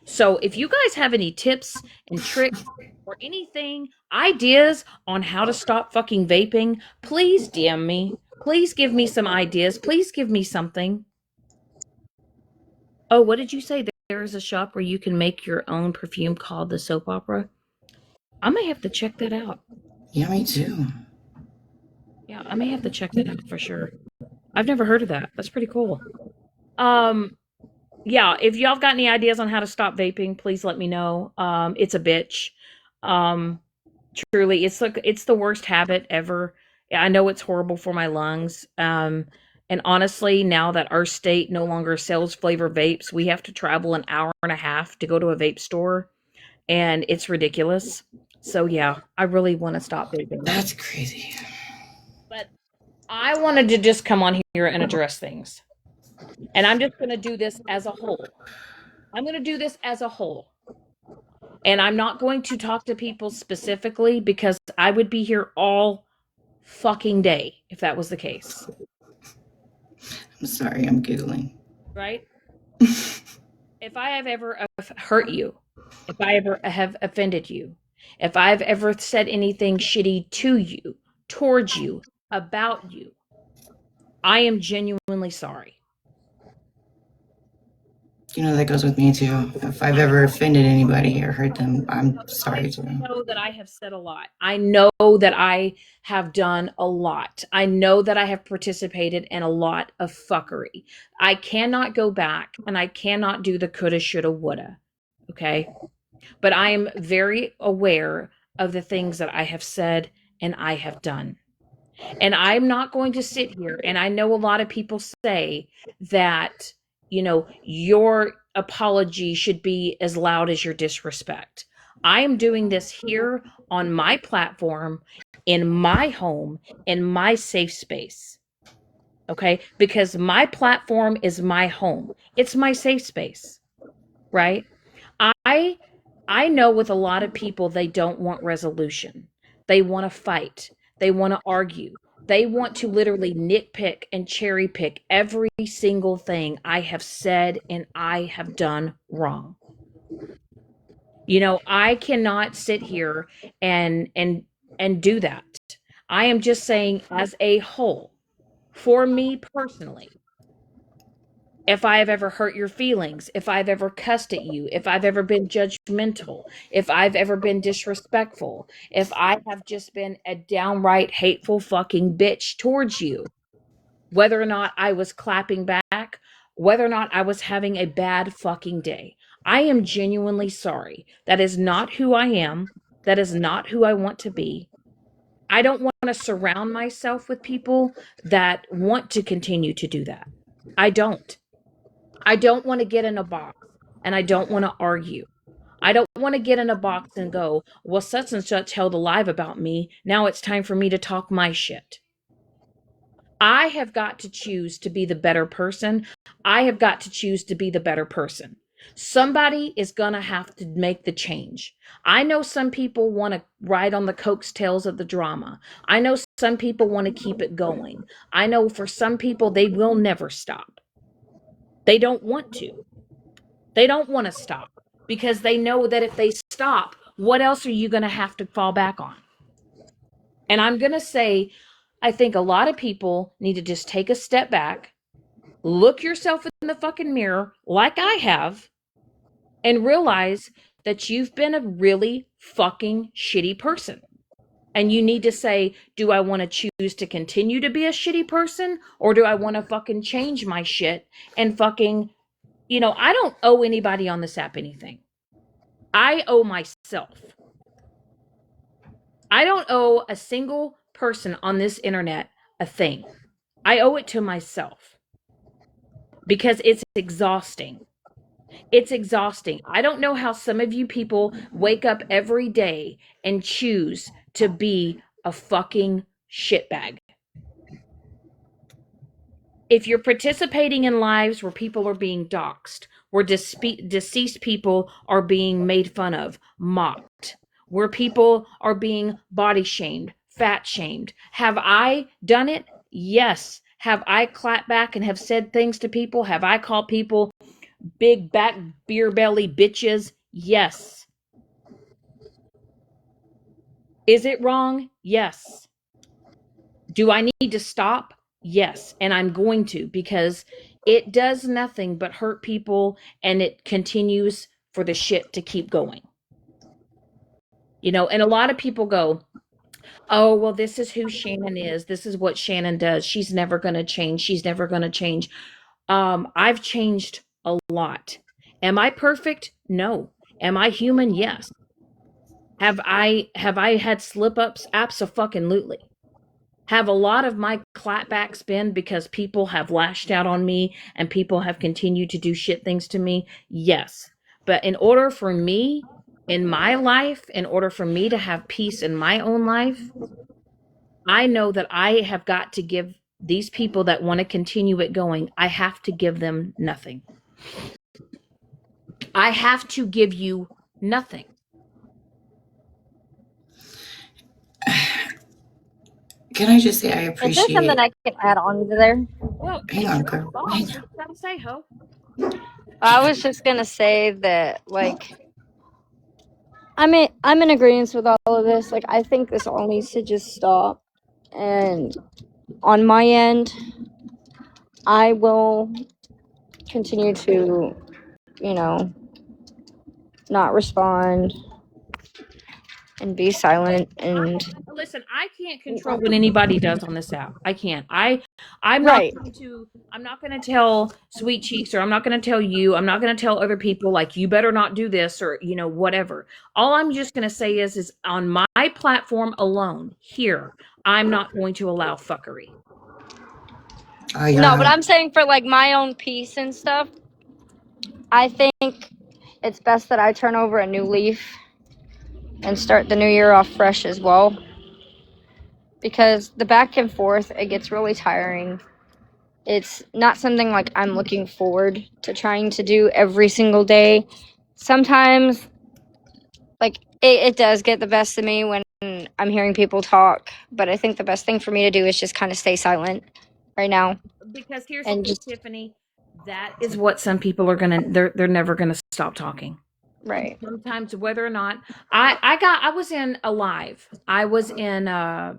So if you guys have any tips and tricks or anything, ideas on how to stop fucking vaping, please DM me. Please give me some ideas. Please give me something. Oh, what did you say? There is a shop where you can make your own perfume called the Soap Opera. I may have to check that out. Yeah, me too. Yeah, I may have to check that out for sure. I've never heard of that. That's pretty cool. Um, yeah, if y'all got any ideas on how to stop vaping, please let me know. It's a bitch. Um, Truly, it's the worst habit ever. Yeah, I know it's horrible for my lungs. And honestly, now that our state no longer sells flavor vapes, we have to travel an hour and a half to go to a vape store, and it's ridiculous. So yeah, I really want to stop vaping. That's crazy. But I wanted to just come on here and address things. And I'm just going to do this as a whole. I'm going to do this as a whole. And I'm not going to talk to people specifically because I would be here all fucking day if that was the case, I'm sorry, I'm giggling. right? If I have ever hurt you, if I ever have offended you, if I've ever said anything shitty to you, towards you, about you, I am genuinely sorry. That goes with me too. If I've ever offended anybody or hurt them, I'm I sorry too. know that I have said a lot. I know that I have done a lot. I know that I have participated in a lot of fuckery. I cannot go back and I cannot do the coulda, shoulda, woulda. Okay. But I am very aware of the things that I have said and I have done. And I'm not going to sit here, and I know a lot of people say that, your apology should be as loud as your disrespect. I am doing this here on my platform, in my home, in my safe space. Okay? Because my platform is my home, it's my safe space, right? I I know with a lot of people they don't want resolution. They want to fight. They want to argue. They want to literally nitpick and cherry pick every single thing I have said and I have done wrong. I cannot sit here and do that. I am just saying as a whole, for me personally, if I have ever hurt your feelings, if I've ever cussed at you, if I've ever been judgmental, if I've ever been disrespectful, if I have just been a downright hateful fucking bitch towards you, whether or not I was clapping back, whether or not I was having a bad fucking day, I am genuinely sorry. That is not who I am. That is not who I want to be. I don't want to surround myself with people that want to continue to do that. I don't. I don't want to get in a box and I don't want to argue. I don't want to get in a box and go, well, such and such held alive about me. Now it's time for me to talk my shit. I have got to choose to be the better person. I have got to choose to be the better person. Somebody is going to have to make the change. I know some people want to ride on the coattails of the drama. I know some people want to keep it going. I know for some people, they will never stop. They don't want to. They don't want to stop because they know that if they stop, what else are you going to have to fall back on? And I'm going to say, I think a lot of people need to just take a step back, look yourself in the fucking mirror like I have, and realize that you've been a really fucking shitty person. And you need to say, do I want to choose to continue to be a shitty person, or do I want to fucking change my shit and fucking, I don't owe anybody on this app anything. I owe myself. I don't owe a single person on this internet a thing. I owe it to myself because it's exhausting. It's exhausting. I don't know how some of you people wake up every day and choose to be a fucking shitbag. If you're participating in lives where people are being doxxed, where deceased people are being made fun of, mocked, where people are being body shamed, fat shamed, have I done it? Yes. Have I clapped back and have said things to people? Have I called people big back beer belly bitches? Yes. Is it wrong? Yes. Do I need to stop? Yes. And I'm going to, because it does nothing but hurt people and it continues for the shit to keep going. And a lot of people go, oh, well, this is who Shannon is. This is what Shannon does. She's never going to change. She's never going to change. I've changed a lot. Am I perfect? No. Am I human? Yes. Have I had slip ups? Absolutely. Have a lot of my clapbacks been because people have lashed out on me and people have continued to do shit things to me? Yes. But in order for me in my life, in order for me to have peace in my own life, I know that I have got to give these people that want to continue it going, I have to give them nothing. I have to give you nothing. Can I just say I Is there something appreciate. I can add on to there? Well, Hang it's on, your girl. boss. Hang What on. you gotta say, ho? I was just gonna say that, like, I'm in agreement with all of this. Like, I think this all needs to just stop. And on my end, I will continue to, you know, not respond and be silent. And Listen, I can't control what anybody does on this app. I can't. I'm not right, going to I'm not going to tell Sweet Cheeks, or I'm not going to tell you, I'm not going to tell other people like you better not do this, or whatever. All I'm just going to say is on my platform alone here, I'm not going to allow fuckery. Oh, no, but yeah. I'm saying for like my own peace and stuff, I think it's best that I turn over a new leaf and start the new year off fresh as well. Because the back and forth, it gets really tiring. It's not something like I'm looking forward to trying to do every single day. Sometimes, like, it does get the best of me when I'm hearing people talk, but I think the best thing for me to do is just kind of stay silent right now. Because here's the And thing, just, Tiffany, that is what some people are going to they're never going to stop talking. right. Sometimes whether or not I was in a live. I was in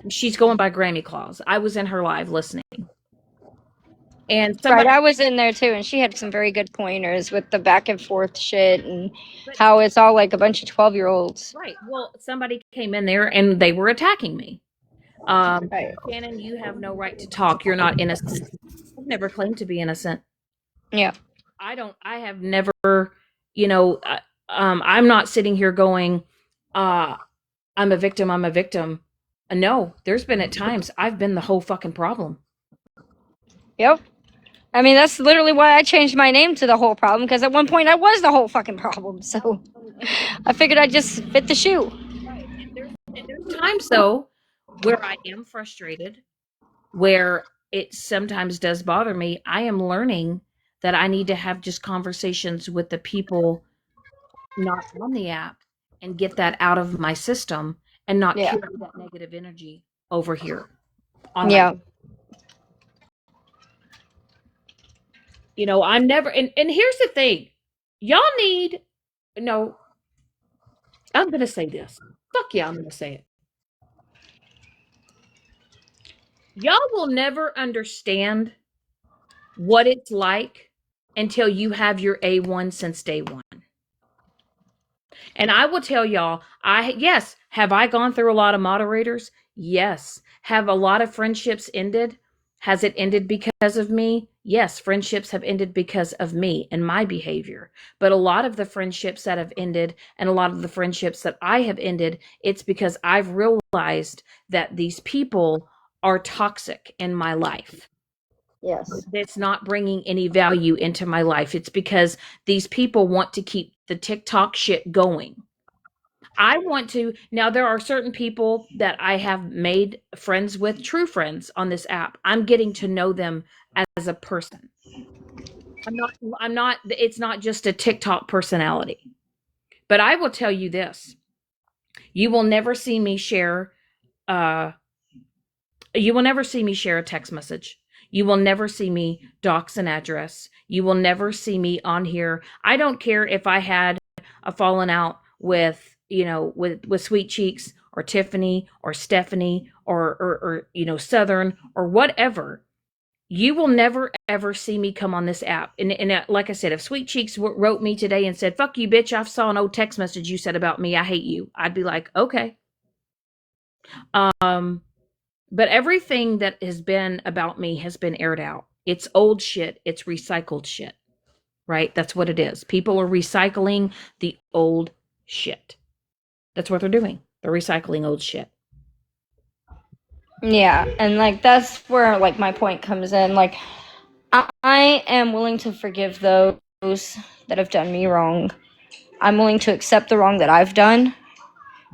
she's going by Grammy Claus. I was in her live listening. And Right, somebody I was in there too, and she had some very good pointers with the back and forth shit and but how it's all like a bunch of 12-year-olds. right. Well, somebody came in there and they were attacking me. Right. Shannon, you have no right to talk. You're not innocent. I've never claimed to be innocent. Yeah. I have never, you know, I'm not sitting here going, uh, I'm a victim. I'm a victim. No, there's been at times I've been the whole fucking problem. Yep. I mean, that's literally why I changed my name to the whole problem, because at one point I was the whole fucking problem. So I figured I'd just fit the shoe. Right. And there's times though where I am frustrated, where it sometimes does bother me. I am learning that I need to have just conversations with the people not on the app and get that out of my system and not Yeah. carry that negative energy over here on my, Yeah. I'm never, and here's the thing. Y'all need, no, I'm going to say this. Fuck yeah, I'm going to say it. Y'all will never understand what it's like until you have your A1 since day one. And I will tell y'all, yes, have I gone through a lot of moderators? Yes. Have a lot of friendships ended? Has it ended because of me? Yes, friendships have ended because of me and my behavior. But a lot of the friendships that have ended and a lot of the friendships that I have ended, it's because I've realized that these people are toxic in my life. Yes. That's not bringing any value into my life. It's because these people want to keep the TikTok shit going. I want to now there are certain people that I have made friends with, true friends on this app. I'm getting to know them as a person. I'm not it's not just a TikTok personality. But I will tell you this. You will never see me share uh you will never see me share a text message. You will never see me dox an address. You will never see me on here. I don't care if I had a falling out with, with Sweet Cheeks or Tiffany or Stephanie or Southern or whatever. You will never ever see me come on this app. And like I said, if Sweet Cheeks wrote me today and said, "Fuck you, bitch, I saw an old text message you said about me. I hate you." I'd be like, "Okay." Um but everything that has been about me has been aired out. It's old shit. It's recycled shit, right? That's what it is. People are recycling the old shit. That's what they're doing. They're recycling old shit. Yeah, and like that's where like my point comes in. Like I am willing to forgive those that have done me wrong. I'm willing to accept the wrong that I've done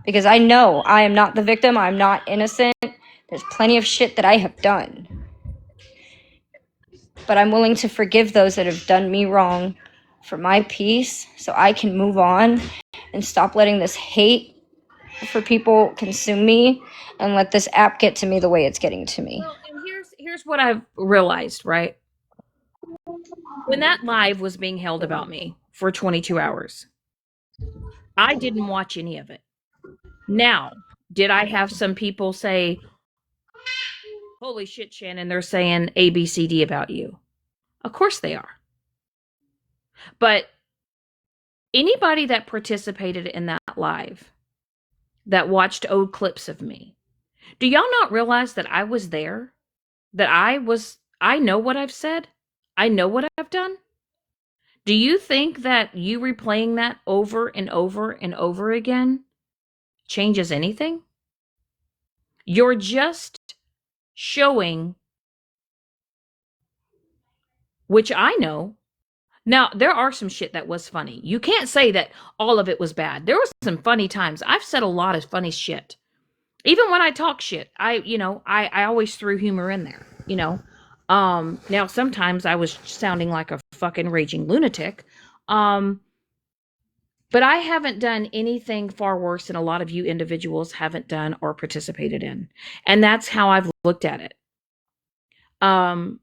because I know I am not the victim. I'm not innocent. There's plenty of shit that I have done. But I'm willing to forgive those that have done me wrong for my peace so I can move on and stop letting this hate for people consume me and let this app get to me the way it's getting to me. Well, and here's what I've realized, right? When that live was being held about me for 22 hours, I didn't watch any of it. Now, did I have some people say, "Holy shit, Shannon, they're saying ABCD about you"? Of course they are. But anybody that participated in that live, that watched old clips of me, do y'all not realize that I was there? I know what I've said. I know what I've done. Do you think that you replaying that over and over and over again changes anything? You're just showing, which I know. Now, there are some shit that was funny. You can't say that all of it was bad. There was some funny times. I've said a lot of funny shit. Even when I talk shit, I always threw humor in there. Now sometimes I was sounding like a fucking raging lunatic. Um, but I haven't done anything far worse than a lot of you individuals haven't done or participated in. And that's how I've looked at it. Um,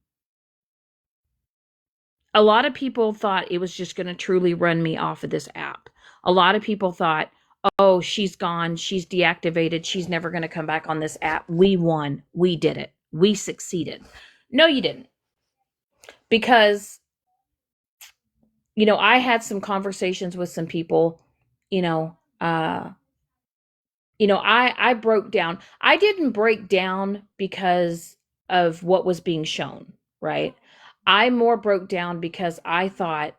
a lot of people thought it was just going to truly run me off of this app. A lot of people thought, "Oh, she's gone. She's deactivated. She's never going to come back on this app." We won. We did it. We succeeded. No, you didn't. Because, I had some conversations with some people, you know, uh, I broke down. I didn't break down because of what was being shown, right? I more broke down because I thought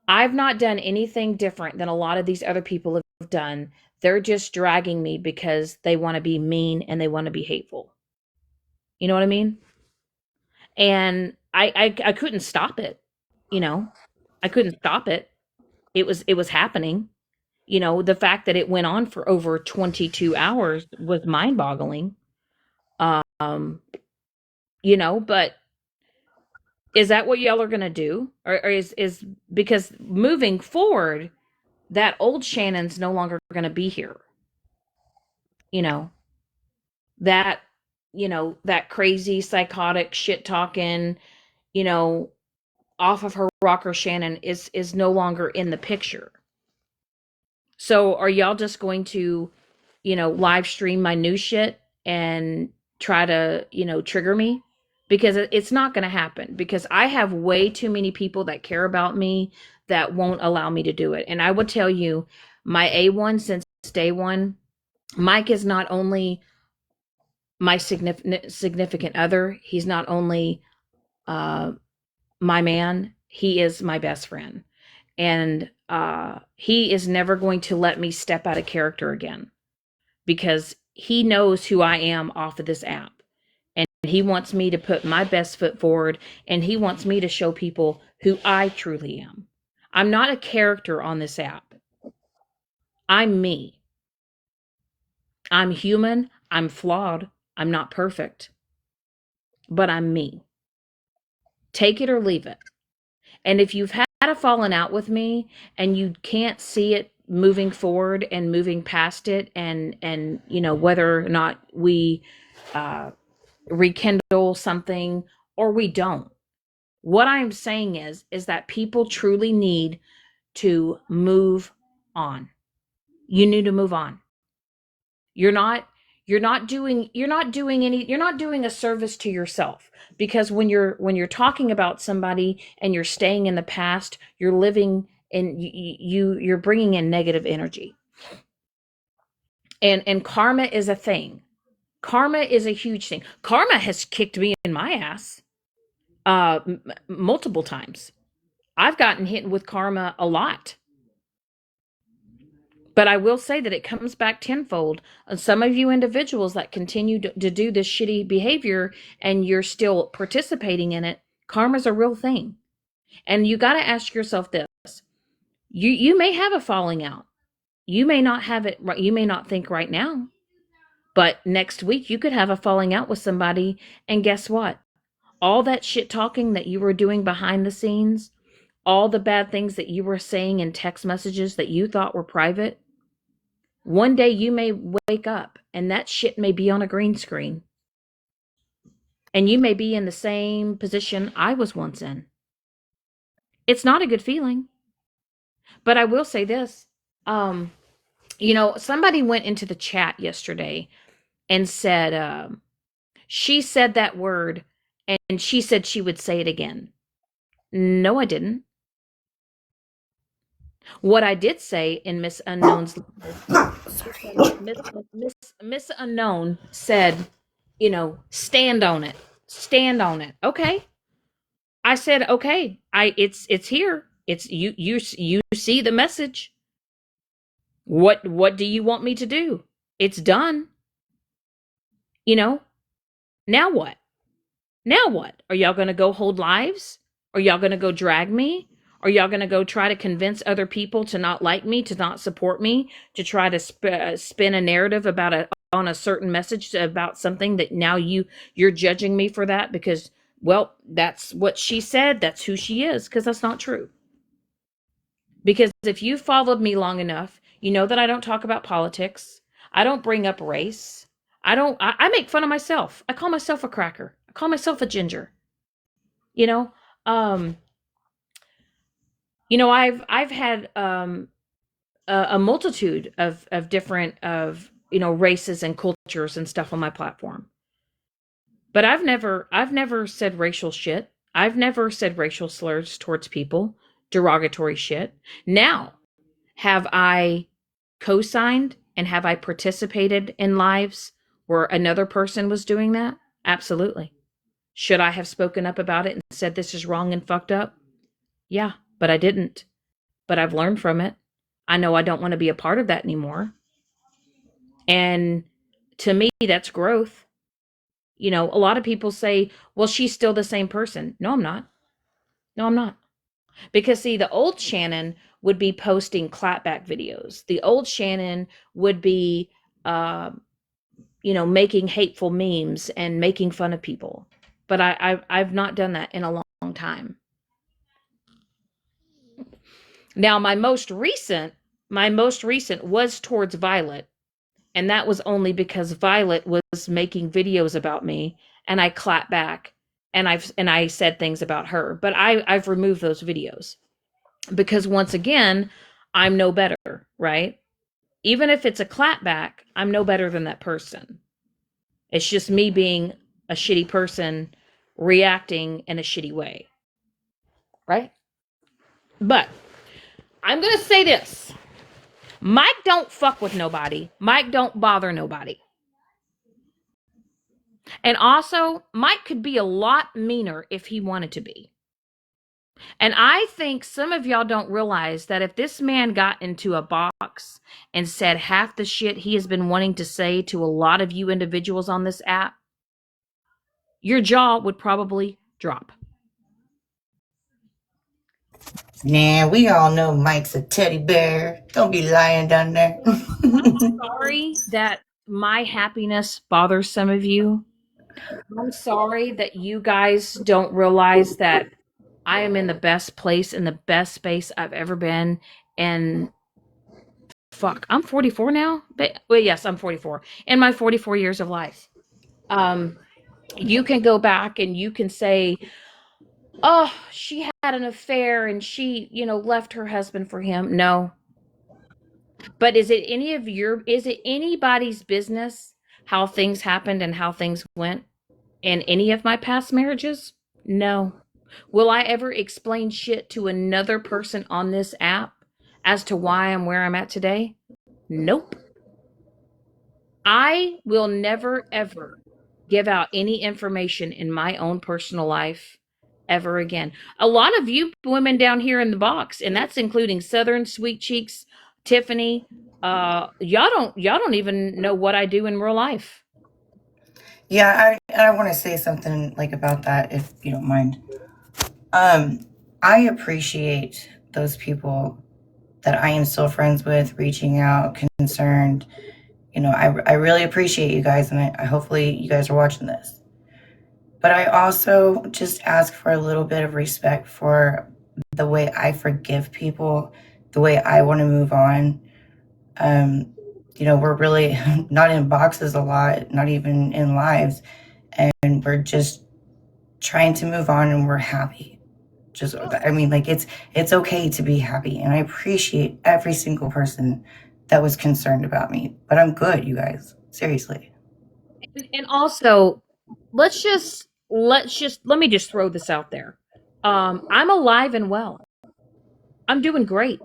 I've not done anything different than a lot of these other people have done. They're just dragging me because they want to be mean and they want to be hateful. You know what I mean? And I couldn't stop it. You know, I couldn't stop it. It was happening. The fact that it went on for over 22 hours was mind-boggling. Um, but Is that what y'all are going to do? Or is because moving forward, that old Shannon's no longer going to be here. You know, that, that crazy, psychotic, shit talking, you know, off of her rocker Shannon is no longer in the picture. So are y'all just going to, live stream my new shit and try to, trigger me? Because it's not going to happen, because I have way too many people that care about me that won't allow me to do it. And I will tell you, my A1 since day one, Mike is not only my significant other, he's not only uh, my man, he is my best friend. And he is never going to let me step out of character again, because he knows who I am off of this app. And he wants me to put my best foot forward, and he wants me to show people who I truly am. I'm not a character on this app. I'm me. I'm human. I'm flawed. I'm not perfect, but I'm me. Take it or leave it. And if you've had a falling out with me and you can't see it moving forward and moving past it, and whether or not we uh, rekindle something or we don't, what I'm saying is that people truly need to move on. You need to move on. You're not you're not doing a service to yourself, because when you're talking about somebody and you're staying in the past, you're living in you're bringing in negative energy. And karma is a thing. Karma is a huge thing. Karma has kicked me in my ass multiple times. I've gotten hit with karma a lot. But I will say that it comes back tenfold. Some of you individuals that continue to do this shitty behavior and you're still participating in it, karma's a real thing. And you got to ask yourself this. You may have a falling out. You may not have it, you may not think right now. But next week you could have a falling out with somebody, and guess what? All that shit talking that you were doing behind the scenes, all the bad things that you were saying in text messages that you thought were private, one day you may wake up and that shit may be on a green screen. And you may be in the same position I was once in. It's not a good feeling. But I will say this. Somebody went into the chat yesterday and said, she said that word and she said she would say it again. No, I didn't. What I did say in Miss Unknown's Miss Unknown said, stand on it. Stand on it. Okay. I said, okay, it's here. It's you see the message. What do you want me to do? It's done. You know, now what? Now what? Are y'all going to go hold lives? Are y'all going to go drag me? Are y'all going to go try to convince other people to not like me, to not support me, to try to spin a narrative on a certain message about something that now you're judging me for that because, well, that's what she said, that's who she is, because that's not true. Because if you followed me long enough, you know that I don't talk about politics. I don't bring up race. I make fun of myself. I call myself a cracker. I call myself a ginger. You know, um, I've had a multitude of different races and cultures and stuff on my platform. But I've never said racial shit. I've never said racial slurs towards people, derogatory shit. Now, have I co-signed and have I participated in lives where another person was doing that? Absolutely. Should I have spoken up about it and said this is wrong and fucked up? Yeah, but I didn't. But I've learned from it. I know I don't want to be a part of that anymore. And to me, that's growth. A lot of people say, well, she's still the same person. No, I'm not. No, I'm not. Because see, the old Shannon would be posting clapback videos. The old Shannon would be, making hateful memes and making fun of people. But I've not done that in a long time. Now, my most recent was towards Violet, and that was only because Violet was making videos about me, and I clapped back, and I said things about her. But I've removed those videos because once again, I'm no better, right? Even if it's a clapback, I'm no better than that person. It's just me being a shitty person reacting in a shitty way, right? But I'm going to say this. Mike don't fuck with nobody. Mike don't bother nobody. And also, Mike could be a lot meaner if he wanted to be. And I think some of y'all don't realize that if this man got into a box and said half the shit he has been wanting to say to a lot of you individuals on this app, your jaw would probably drop. Nah, we all know Mike's a teddy bear. Don't be lying down there. I'm sorry that my happiness bothers some of you. I'm sorry that you guys don't realize that I am in the best place, in the best space I've ever been. And fuck, I'm 44 now. Well, yes, I'm 44. In my 44 years of life, you can go back and you can say, "Oh, she had an affair and she, left her husband for him." No, but is it anybody's business how things happened and how things went in any of my past marriages? No. Will I ever explain shit to another person on this app as to why I'm where I'm at today? Nope. I will never, ever give out any information in my own personal life ever again. A lot of you women down here in the box, and that's including Southern, Sweet Cheeks, Tiffany, y'all don't even know what I do in real life. Yeah, I want to say something like about that, if you don't mind. I appreciate those people that I am still friends with, reaching out, concerned. I really appreciate you guys, and I hopefully you guys are watching this. But I also just ask for a little bit of respect for the way I forgive people, the way I want to move on. We're really not in boxes a lot, not even in lives, and we're just trying to move on, and we're happy. It's okay to be happy, and I appreciate every single person that was concerned about me. But I'm good, you guys. Seriously. And also, let me just throw this out there. I'm alive and well. I'm doing great.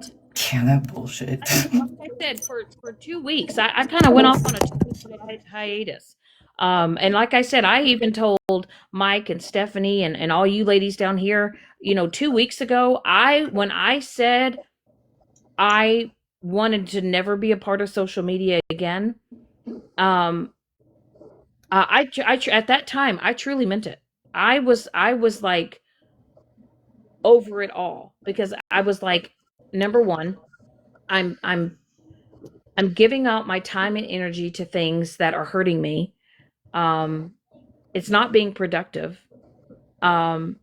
Yeah, that bullshit. Like I said, for 2 weeks, I kind of went off on a 2 week hiatus. And like I said, I even told Mike and Stephanie and all you ladies down here, 2 weeks ago, when I said I wanted to never be a part of social media again, um, at that time, I truly meant it. I was like over it all because I was like, number one, I'm giving out my time and energy to things that are hurting me. Um, it's not being productive. Um,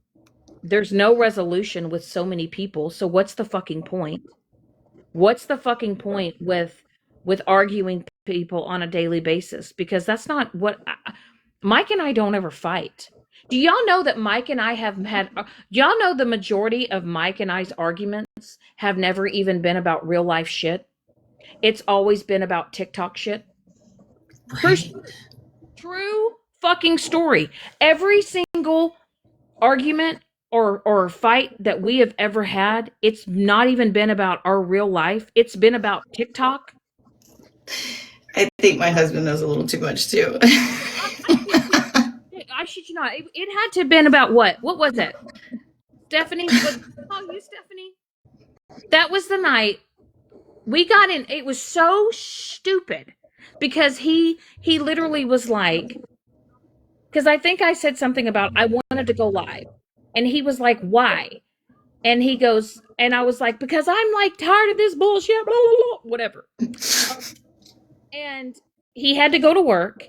there's no resolution with so many people. So what's the fucking point? What's the fucking point with arguing people on a daily basis? Because that's not Mike and I don't ever fight. Do y'all know that Mike and I have had? Y'all know the majority of Mike and I's arguments have never even been about real life shit. It's always been about TikTok shit. Right. True fucking story. Every single argument or fight that we have ever had, it's not even been about our real life. It's been about TikTok. I think my husband knows a little too much too. I shit you not. It had to have been about what? What was it? Stephanie? Oh, you, Stephanie? That was the night we got in. It was so stupid because he literally was like, because I think I said something about I wanted to go live. And he was like, why? And he goes, and I was like, because I'm like tired of this bullshit, blah, blah, blah, whatever. And he had to go to work.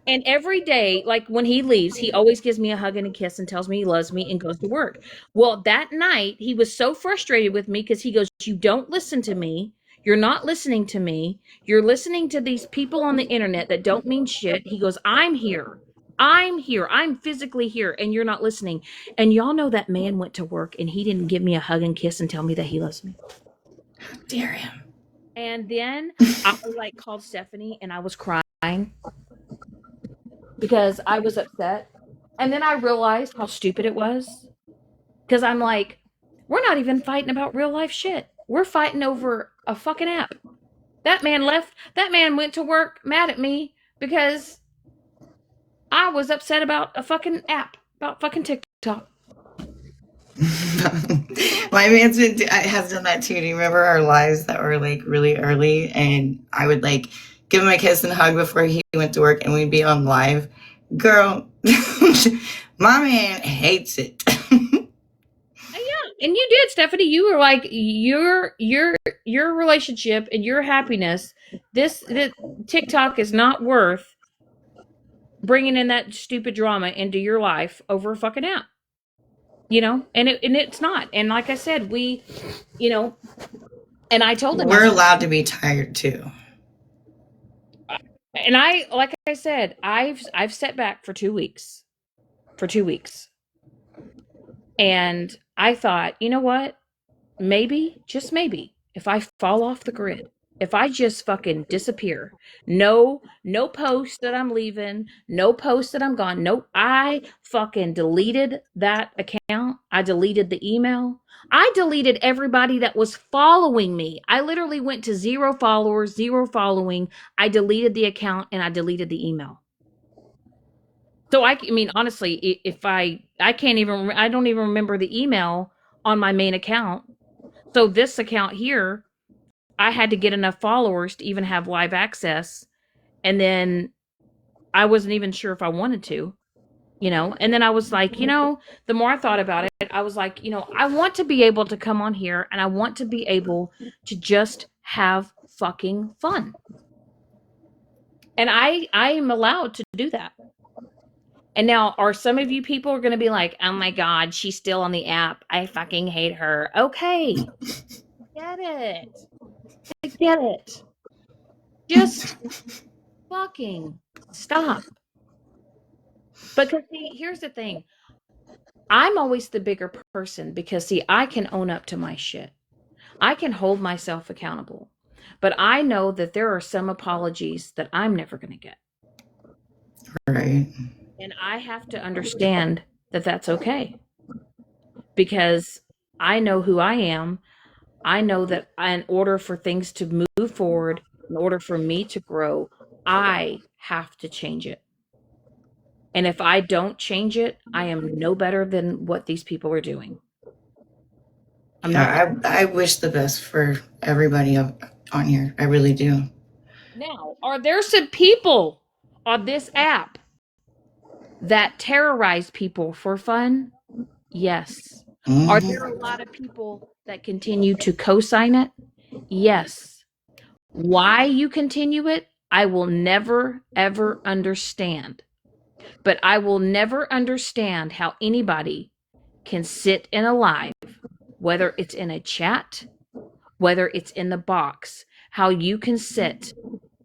And every day, like when he leaves, he always gives me a hug and a kiss and tells me he loves me and goes to work. Well, that night, he was so frustrated with me because he goes, "You don't listen to me. You're not listening to me. You're listening to these people on the internet that don't mean shit." He goes, "I'm here. I'm here. I'm physically here, and you're not listening." And y'all know that man went to work and he didn't give me a hug and kiss and tell me that he loves me. How dare him? And then I like called Stephanie and I was crying because I was upset. And then I realized how stupid it was. Because I'm like, we're not even fighting about real life shit. We're fighting over a fucking app. That man left. That man went to work mad at me because I was upset about a fucking app, about fucking TikTok. My man's has done that too. Do you remember our lives that were like really early? And I would like give him a kiss and hug before he went to work, and we'd be on live. Girl, my man hates it. Yeah, and you did, Stephanie. You were like your relationship and your happiness. This TikTok is not worth bringing in that stupid drama into your life over a fucking app. And it's not. And like I said, you know, and I told him, I We're said, allowed to be tired too. and like I said, I've set back for 2 weeks, for 2 weeks, and I thought, you know what? Maybe, just maybe, if I fall off the grid, if I just fucking disappear, no post that I'm leaving, no post that I'm gone. Nope. I fucking deleted that account. I deleted the email. I deleted everybody that was following me. I literally went to 0 followers, 0 following. I deleted the account and I deleted the email. So I mean, honestly, if I can't even, I don't even remember the email on my main account. So this account here, I had to get enough followers to even have live access. And then I wasn't even sure if I wanted to. And then I was like, the more I thought about it, I was like, I want to be able to come on here and I want to be able to just have fucking fun. And I am allowed to do that. And now, are some of you people are going to be like, "Oh my God, she's still on the app. I fucking hate her." Okay. Get it. I get it. Just fucking stop. Because see, here's the thing. I'm always the bigger person because see, I can own up to my shit. I can hold myself accountable. But I know that there are some apologies that I'm never going to get. Right. And I have to understand that that's okay. Because I know who I am. I know that in order for things to move forward, in order for me to grow, I have to change it. And if I don't change it, I am no better than what these people are doing. I'm not. Yeah, I wish the best for everybody on here. I really do. Now, are there some people on this app that terrorize people for fun? Yes. Are there a Hmm. lot of people that continue to co-sign it? Yes. Why you continue it, I will never, ever understand. But I will never understand how anybody can sit in a live, whether it's in a chat, whether it's in the box, how you can sit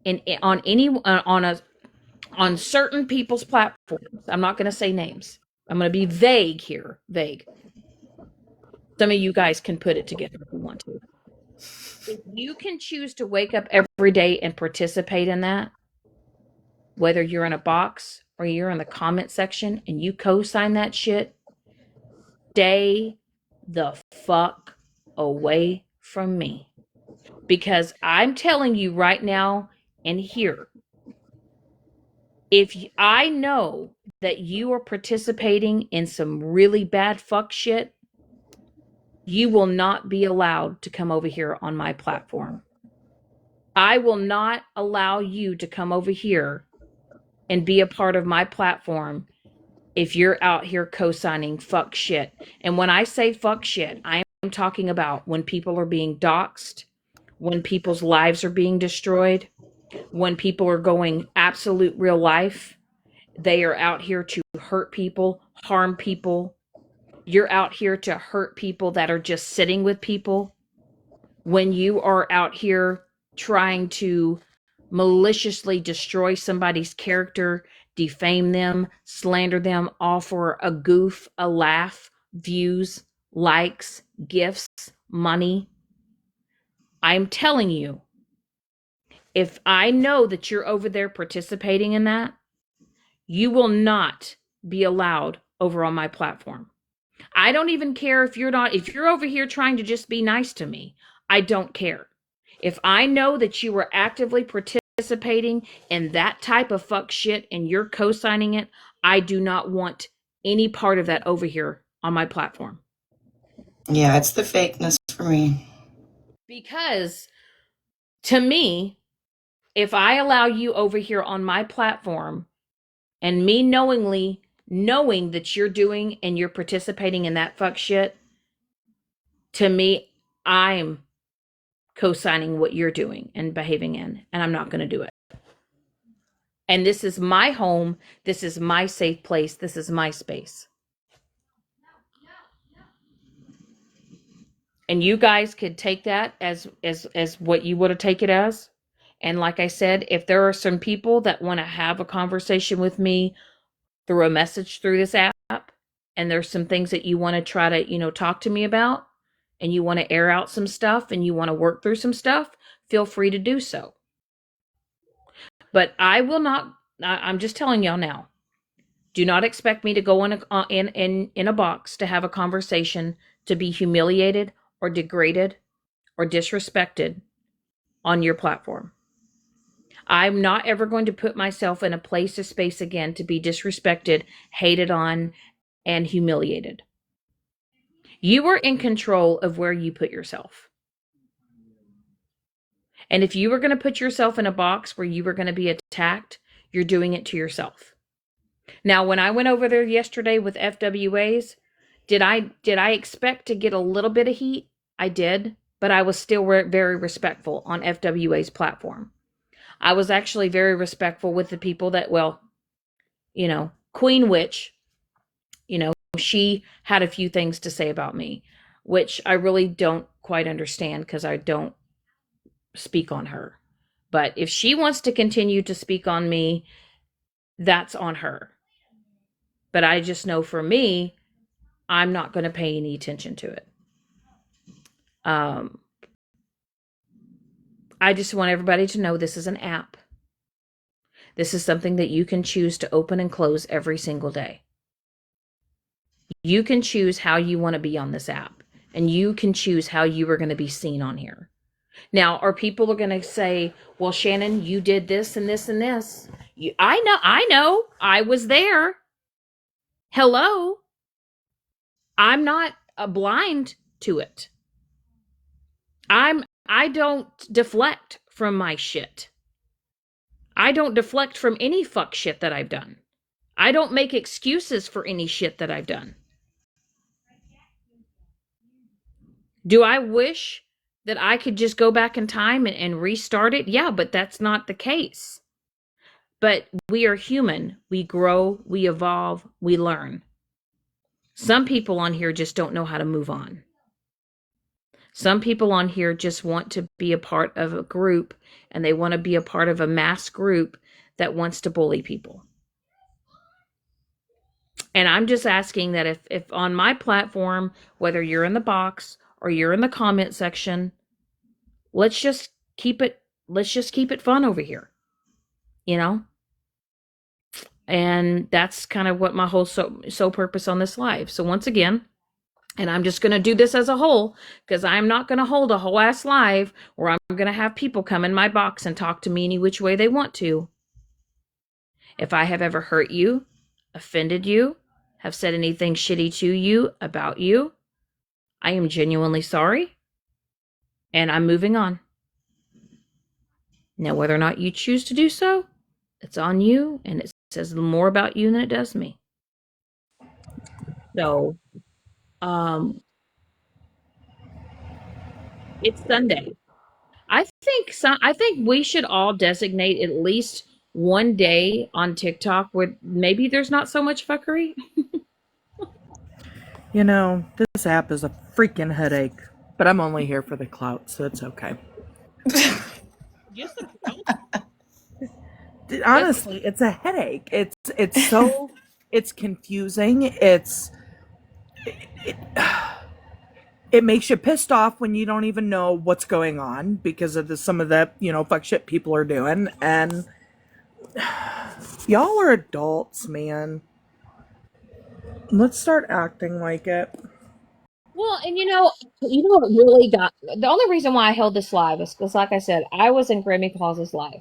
in on any on certain people's platforms. I'm not going to say names. I'm going to be vague here, vague. Some of you guys can put it together if you want to. If you can choose to wake up every day and participate in that, whether you're in a box or you're in the comment section and you co-sign that shit, stay the fuck away from me. Because I'm telling you right now and here, if I know that you are participating in some really bad fuck shit, you will not be allowed to come over here on my platform. I will not allow you to come over here and be a part of my platform if you're out here co-signing fuck shit. And when I say fuck shit, I am talking about when people are being doxxed, when people's lives are being destroyed, when people are going absolute real life. They are out here to hurt people, harm people. You're out here to hurt people that are just sitting with people. When you are out here trying to maliciously destroy somebody's character, defame them, slander them, all for a goof, a laugh, views, likes, gifts, money. I'm telling you, if I know that you're over there participating in that, you will not be allowed over on my platform. I don't even care if you're over here trying to just be nice to me. I don't care. If I know that you were actively participating in that type of fuck shit and you're co-signing it, I do not want any part of that over here on my platform. Yeah, it's the fakeness for me. Because to me, if I allow you over here on my platform and me knowing that you're doing and you're participating in that fuck shit, to me, I'm co-signing what you're doing and behaving in, and I'm not going to do it. And this is my home. This is my safe place. This is my space. And you guys could take that as what you want to take it as. And like I said, if there are some people that want to have a conversation with me through a message through this app, and there's some things that you want to try to, talk to me about, and you want to air out some stuff and you want to work through some stuff, feel free to do so. But I will not, I'm just telling y'all now, do not expect me to go in a box to have a conversation to be humiliated or degraded or disrespected on your platform. I'm not ever going to put myself in a place or space again to be disrespected, hated on, and humiliated. You are in control of where you put yourself. And if you were going to put yourself in a box where you were going to be attacked, you're doing it to yourself. Now, when I went over there yesterday with FWAs, did I expect to get a little bit of heat? I did, but I was still very respectful on FWA's platform. I was actually very respectful with the people that, Queen Witch, she had a few things to say about me, which I really don't quite understand because I don't speak on her. But if she wants to continue to speak on me, that's on her. But I just know for me, I'm not going to pay any attention to it. I just want everybody to know this is an app. This is something that you can choose to open and close every single day. You can choose how you want to be on this app, and you can choose how you are going to be seen on here. Now, are people going to say, well, Shannon, you did this and this and this? I know, I was there. Hello. I'm not blind to it. I don't deflect from my shit. I don't deflect from any fuck shit that I've done. I don't make excuses for any shit that I've done. Do I wish that I could just go back in time and restart it? Yeah, but that's not the case. But we are human. We grow, we evolve, we learn. Some people on here just don't know how to move on. Some people on here just want to be a part of a group, and they want to be a part of a mass group that wants to bully people. And I'm just asking that if on my platform, whether you're in the box or you're in the comment section, let's just keep it fun over here. And that's kind of what my whole sole purpose on this live. So once again, and I'm just going to do this as a whole, because I'm not going to hold a whole ass live where I'm going to have people come in my box and talk to me any which way they want to. If I have ever hurt you, offended you, have said anything shitty to you, about you, I am genuinely sorry, and I'm moving on. Now, whether or not you choose to do so, it's on you, and it says more about you than it does me. So, it's Sunday. I think we should all designate at least one day on TikTok where maybe there's not so much fuckery. You know, this app is a freaking headache, but I'm only here for the clout, so it's okay. Just the clout. Honestly, it's a headache. It's so it's confusing. It, it makes you pissed off when you don't even know what's going on because of some of the fuck shit people are doing, and y'all are adults, man. Let's start acting like it. Well, and what really got the only reason why I held this live is because, like I said, I was in Grammy Claus's live,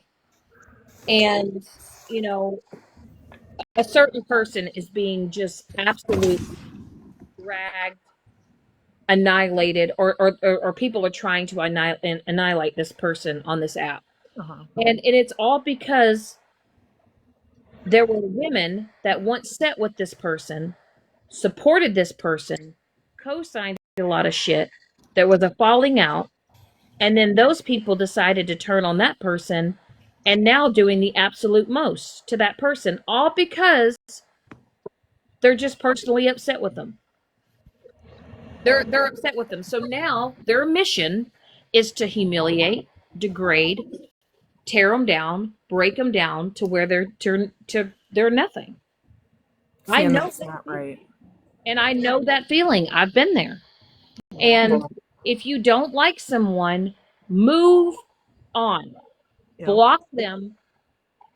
and you know, a certain person is being just absolutely dragged, annihilated, or people are trying to annihilate this person on this app, Uh-huh. and it's all because there were women that once sat with this person, supported this person, co-signed a lot of shit. There was a falling out. And then those people decided to turn on that person and now doing the absolute most to that person, all because they're just personally upset with them. They're upset with them. So now their mission is to humiliate, degrade, tear them down, break them down to where they're nothing. See, I and know that's that not feeling. right. And I know that feeling. I've been there. Yeah. And if you don't like someone, move on. Yeah. Block them.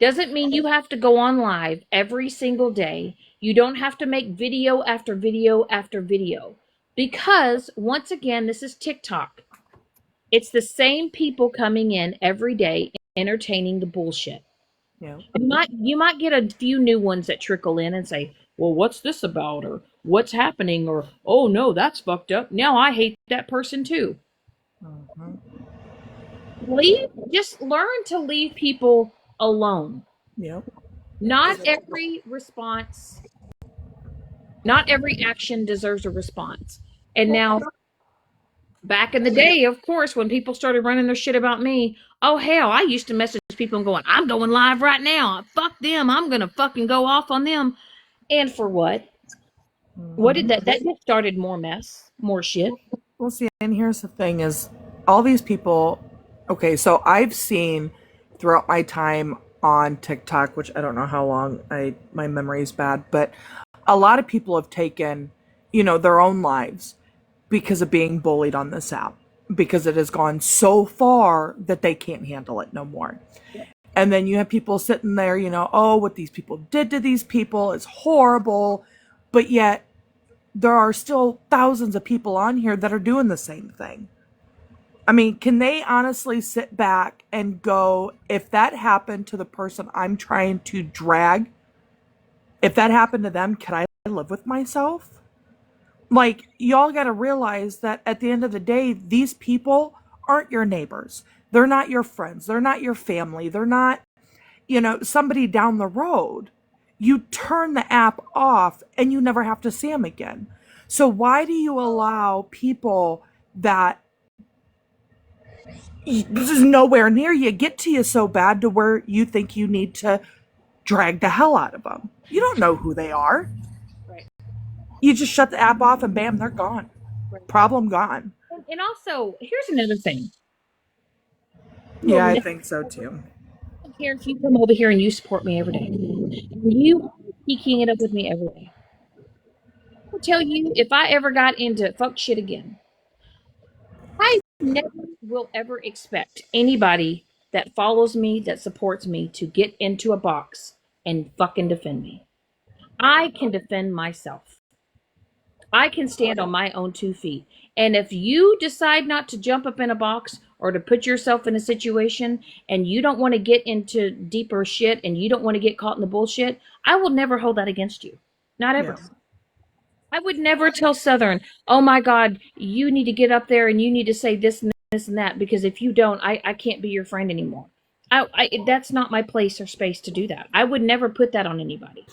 Doesn't mean you have to go on live every single day. You don't have to make video after video after video. Because, once again, this is TikTok. It's the same people coming in every day entertaining the bullshit. Yeah. You might get a few new ones that trickle in and say, "Well, what's this about?" or "What's happening?" or "Oh no, that's fucked up. Now I hate that person too." Mm-hmm. Just learn to leave people alone. Yep. Not every response, not every action deserves a response. And now, back in the day, of course, when people started running their shit about me, oh hell, I used to message people and going, "I'm going live right now. Fuck them. I'm gonna fucking go off on them." And for what? What did Mm-hmm. that just started more mess, more shit. Well, see, and here's the thing: is all these people. Okay, so I've seen throughout my time on TikTok, which I don't know how long. My memory is bad, but a lot of people have taken, their own lives because of being bullied on this app, because it has gone so far that they can't handle it no more. And then you have people sitting there, oh, what these people did to these people is horrible, but yet there are still thousands of people on here that are doing the same thing. I mean, can they honestly sit back and go, if that happened to the person I'm trying to drag, if that happened to them, can I live with myself? Like, y'all got to realize that at the end of the day, these people aren't your neighbors. They're not your friends. They're not your family. They're not, somebody down the road. You turn the app off and you never have to see them again. So why do you allow people that this is nowhere near you get to you so bad to where you think you need to drag the hell out of them? You don't know who they are. Right. You just shut the app off and bam, they're gone. Right. Problem gone. And also, here's another thing. Yeah, I think so too. I don't care if you come over here and you support me every day. You keep keying it up with me every day. I will tell you, if I ever got into fuck shit again, I never will ever expect anybody that follows me, that supports me, to get into a box and fucking defend me. I can defend myself. I can stand on my own 2 feet. And if you decide not to jump up in a box or to put yourself in a situation and you don't want to get into deeper shit and you don't want to get caught in the bullshit, I will never hold that against you. Not ever. Yeah. I would never tell Southern, "Oh my God, you need to get up there and you need to say this and this and that," because if you don't, I can't be your friend anymore. That's not my place or space to do that. I would never put that on anybody.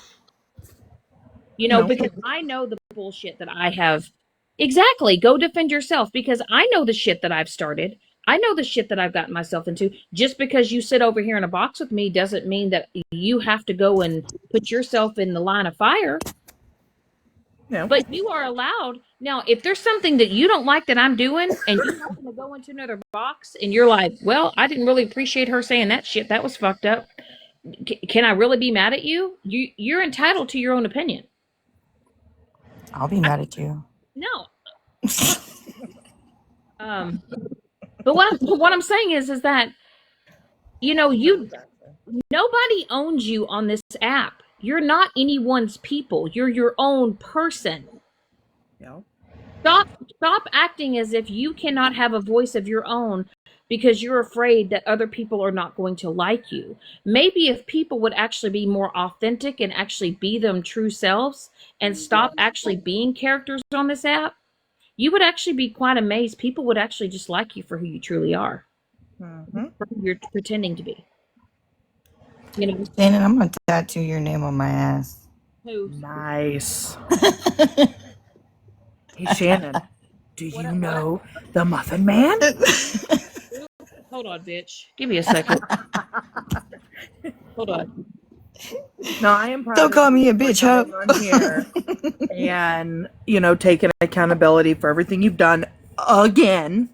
No. Because I know the bullshit that I have. Exactly. Go defend yourself because I know the shit that I've started. I know the shit that I've gotten myself into. Just because you sit over here in a box with me doesn't mean that you have to go and put yourself in the line of fire. No. But you are allowed. Now, if there's something that you don't like that I'm doing and you happen to go into another box and you're like, well, I didn't really appreciate her saying that shit. That was fucked up. Can I really be mad at you? You're entitled to your own opinion. I'll be mad at you. No. But what I'm saying is that, you know, nobody owns you on this app. You're not anyone's people. You're your own person. Yeah. Stop acting as if you cannot have a voice of your own because you're afraid that other people are not going to like you. Maybe if people would actually be more authentic and actually be them true selves and stop actually being characters on this app, you would actually be quite amazed. People would actually just like you for who you truly are. Mm-hmm. For who you're pretending to be. You know, Shannon, I'm gonna tattoo your name on my ass. who? Nice. Hey, Shannon, do you know the Muffin Man? Hold on, bitch. Give me a second. Hold on. No, I am proud. Don't call me a bitch, coming Hope. on here and taking accountability for everything you've done again.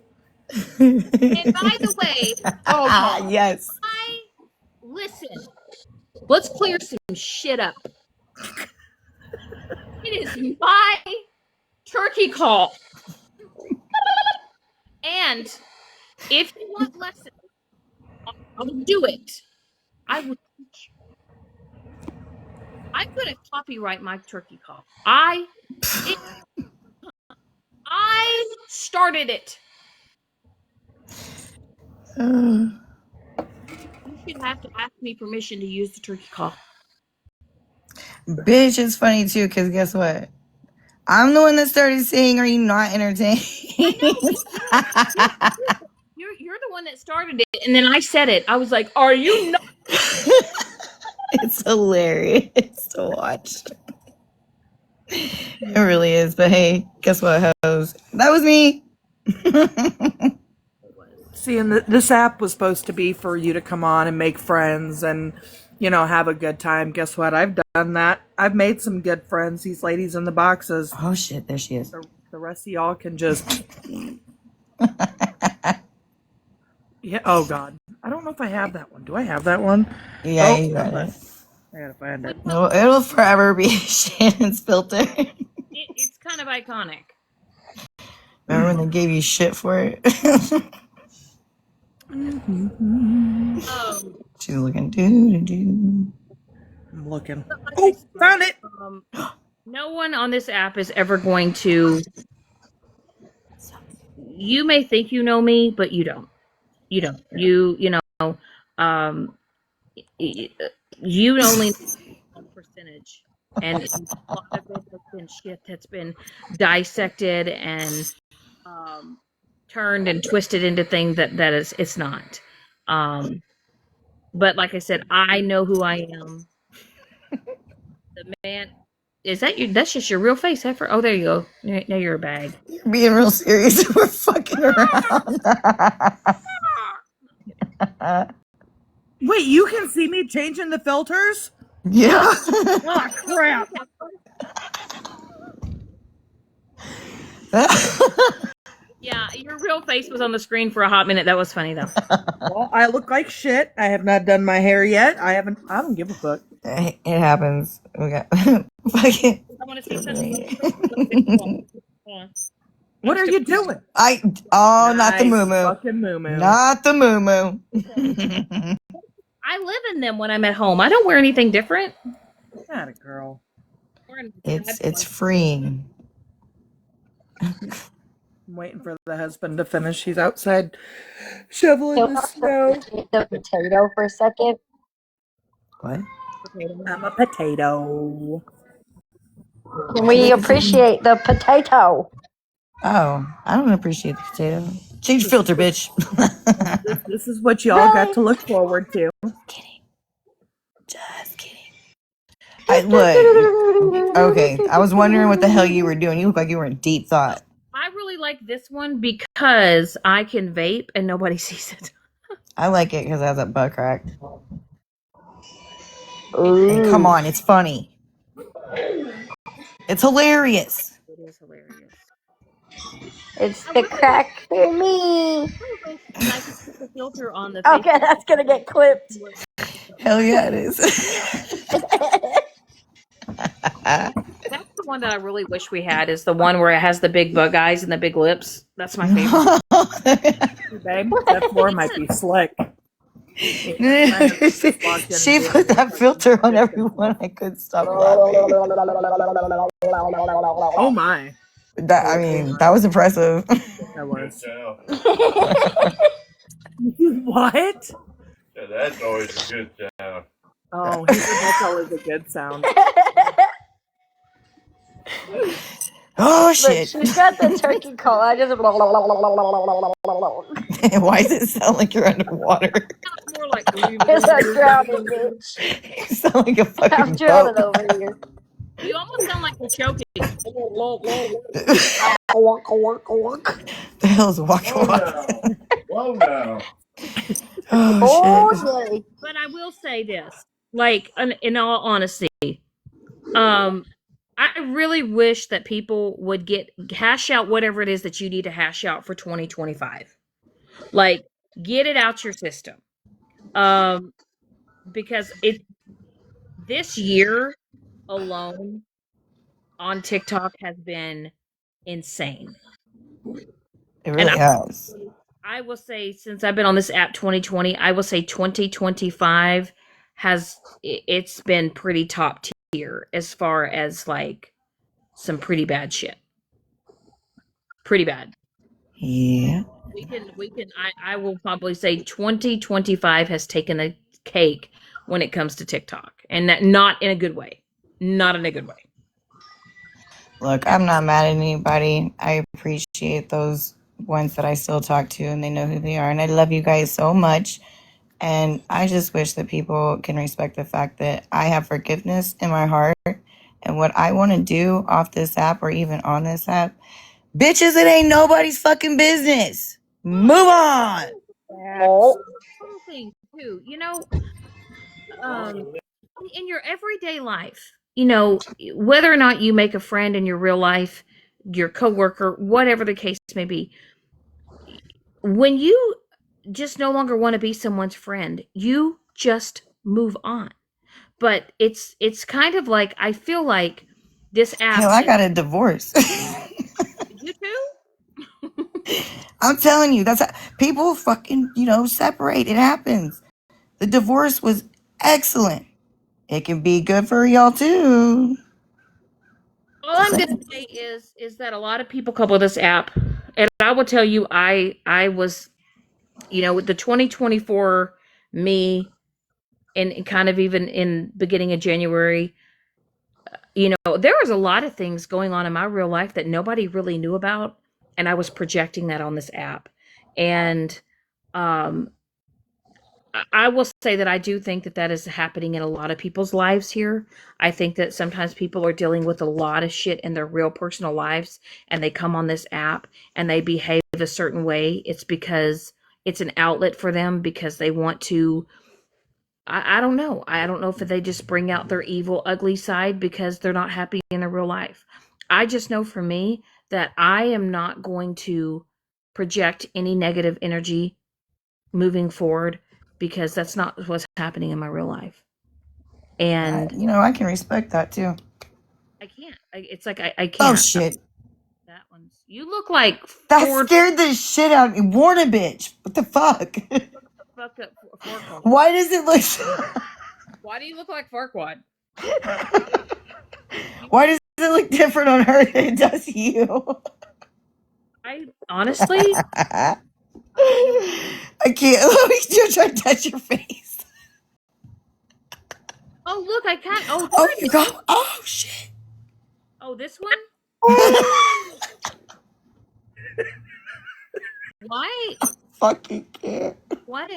And by the way, Yes. listen. Let's clear some shit up. It is my turkey call. And if you want lessons, I will do it. I will teach you. I'm gonna copyright my turkey call. I started it. You should have to ask me permission to use the turkey call. Bitch, it's funny too, because guess what? I'm the one that started saying, "Are you not entertained?" You're the one that started it, and then I said it. I was like, "Are you not?" It's hilarious to watch. It really is. But hey, guess what, hoes? That was me. See, and this app was supposed to be for you to come on and make friends and, have a good time. Guess what? I've done that. I've made some good friends. These ladies in the boxes. Oh shit, there she is. The rest of y'all can just. Yeah. Oh God. I don't know if I have that one. Do I have that one? Yeah, you got it. I gotta find it. No, it'll forever be Shannon's filter. It's kind of iconic. Remember when they gave you shit for it? She's looking. I'm looking. Oh, found it. No one on this app is ever going to. You may think you know me, but you don't. You don't. You know. You only know a percentage, and a lot of it has been shit that's been dissected and turned and twisted into things that is it's not. But like I said, I know who I am. The man is that you? That's just your real face, Heifer. Oh, there you go. Now you're a bag. You're being real serious. We're fucking around. Wait, you can see me changing the filters? Yeah. Oh, crap. Yeah, your real face was on the screen for a hot minute. That was funny though. Well, I look like shit. I have not done my hair yet. I don't give a fuck. It happens. We got fucking. I want to see something. What are you doing? Not the moo moo. Fucking moo moo. Not the moo moo. I live in them when I'm at home. I don't wear anything different. Not a girl. It's freeing. I'm waiting for the husband to finish. He's outside shoveling the snow. The potato for a second. What? I'm a potato. We appreciate the potato. Oh, I don't appreciate the potato. Change filter, bitch. This is what y'all got to look forward to. Kidding. Just kidding. Look. Okay, I was wondering what the hell you were doing. You look like you were in deep thought. I really like this one because I can vape and nobody sees it. I like it because it has a butt crack. And come Ooh. on, it's funny. It's hilarious. It is hilarious. It's I the really wish, crack for me. I wish that I could put the filter on the Okay, Facebook. that's gonna get clipped. Hell yeah, it is. That's the one that I really wish we had. Is the one where it has the big bug eyes and the big lips. That's my favorite. Babe, that floor might be slick. she She put that filter on everyone. I couldn't stop laughing. Oh my. I mean, that was impressive. That was. What? Yeah, that's always a good sound. Oh, he said that's always a good sound. Oh Look, shit! she's got the turkey call. I just. Why does it sound like you're underwater? More like It's a drowning bitch. You sound like a I'm fucking drowning boat. over here. you almost sound like you're choking. The hell's walk Whoa walk? now. Whoa now. Oh shit! Oh, yay. But I will say this, like, in all honesty, I really wish that people would hash out whatever it is that you need to hash out for 2025. Like, get it out your system. Because this year alone on TikTok has been insane. It And really has. I will say, since I've been on this app 2020, I will say 2025 it's been pretty top tier as far as like some pretty bad shit. Pretty bad. Yeah. I will probably say 2025 has taken the cake when it comes to TikTok. And that not in a good way. Not in a good way. Look, I'm not mad at anybody. I appreciate those ones that I still talk to and they know who they are. And I love you guys so much. And I just wish that people can respect the fact that I have forgiveness in my heart. And what I want to do off this app or even on this app, bitches, it ain't nobody's fucking business. Move on. Oh. Little thing too, in your everyday life, whether or not you make a friend in your real life, your coworker, whatever the case may be, when you just no longer want to be someone's friend, you just move on. But it's kind of like I feel like this app. Hell, I got a divorce. You too? I'm telling you, people fucking, separate. It happens. The divorce was excellent. It can be good for y'all too. All I'm gonna say is that a lot of people couple this app, and I will tell you, I was, with the 2024 me, and kind of even in beginning of January, there was a lot of things going on in my real life that nobody really knew about, and I was projecting that on this app, and um, I will say that I do think that that is happening in a lot of people's lives here. I think that sometimes people are dealing with a lot of shit in their real personal lives and they come on this app and they behave a certain way. It's because it's an outlet for them because they want to. I don't know. I don't know if they just bring out their evil, ugly side because they're not happy in their real life. I just know for me that I am not going to project any negative energy moving forward because that's not what's happening in my real life. And I can respect that too. I can't. It's like I can't. Oh shit. That one's. You look like That Ford. scared the shit out of me. Warn a bitch. What the fuck? Fucked up Farquaad. Why does it look so... Why do you look like Farquaad? Why does it look different on her than it does you? I honestly. I can't. Let me just try to touch your face. Oh look, I can't. Oh, Oh, you got. Oh shit. Oh, this one. Why? Fucking can't. What?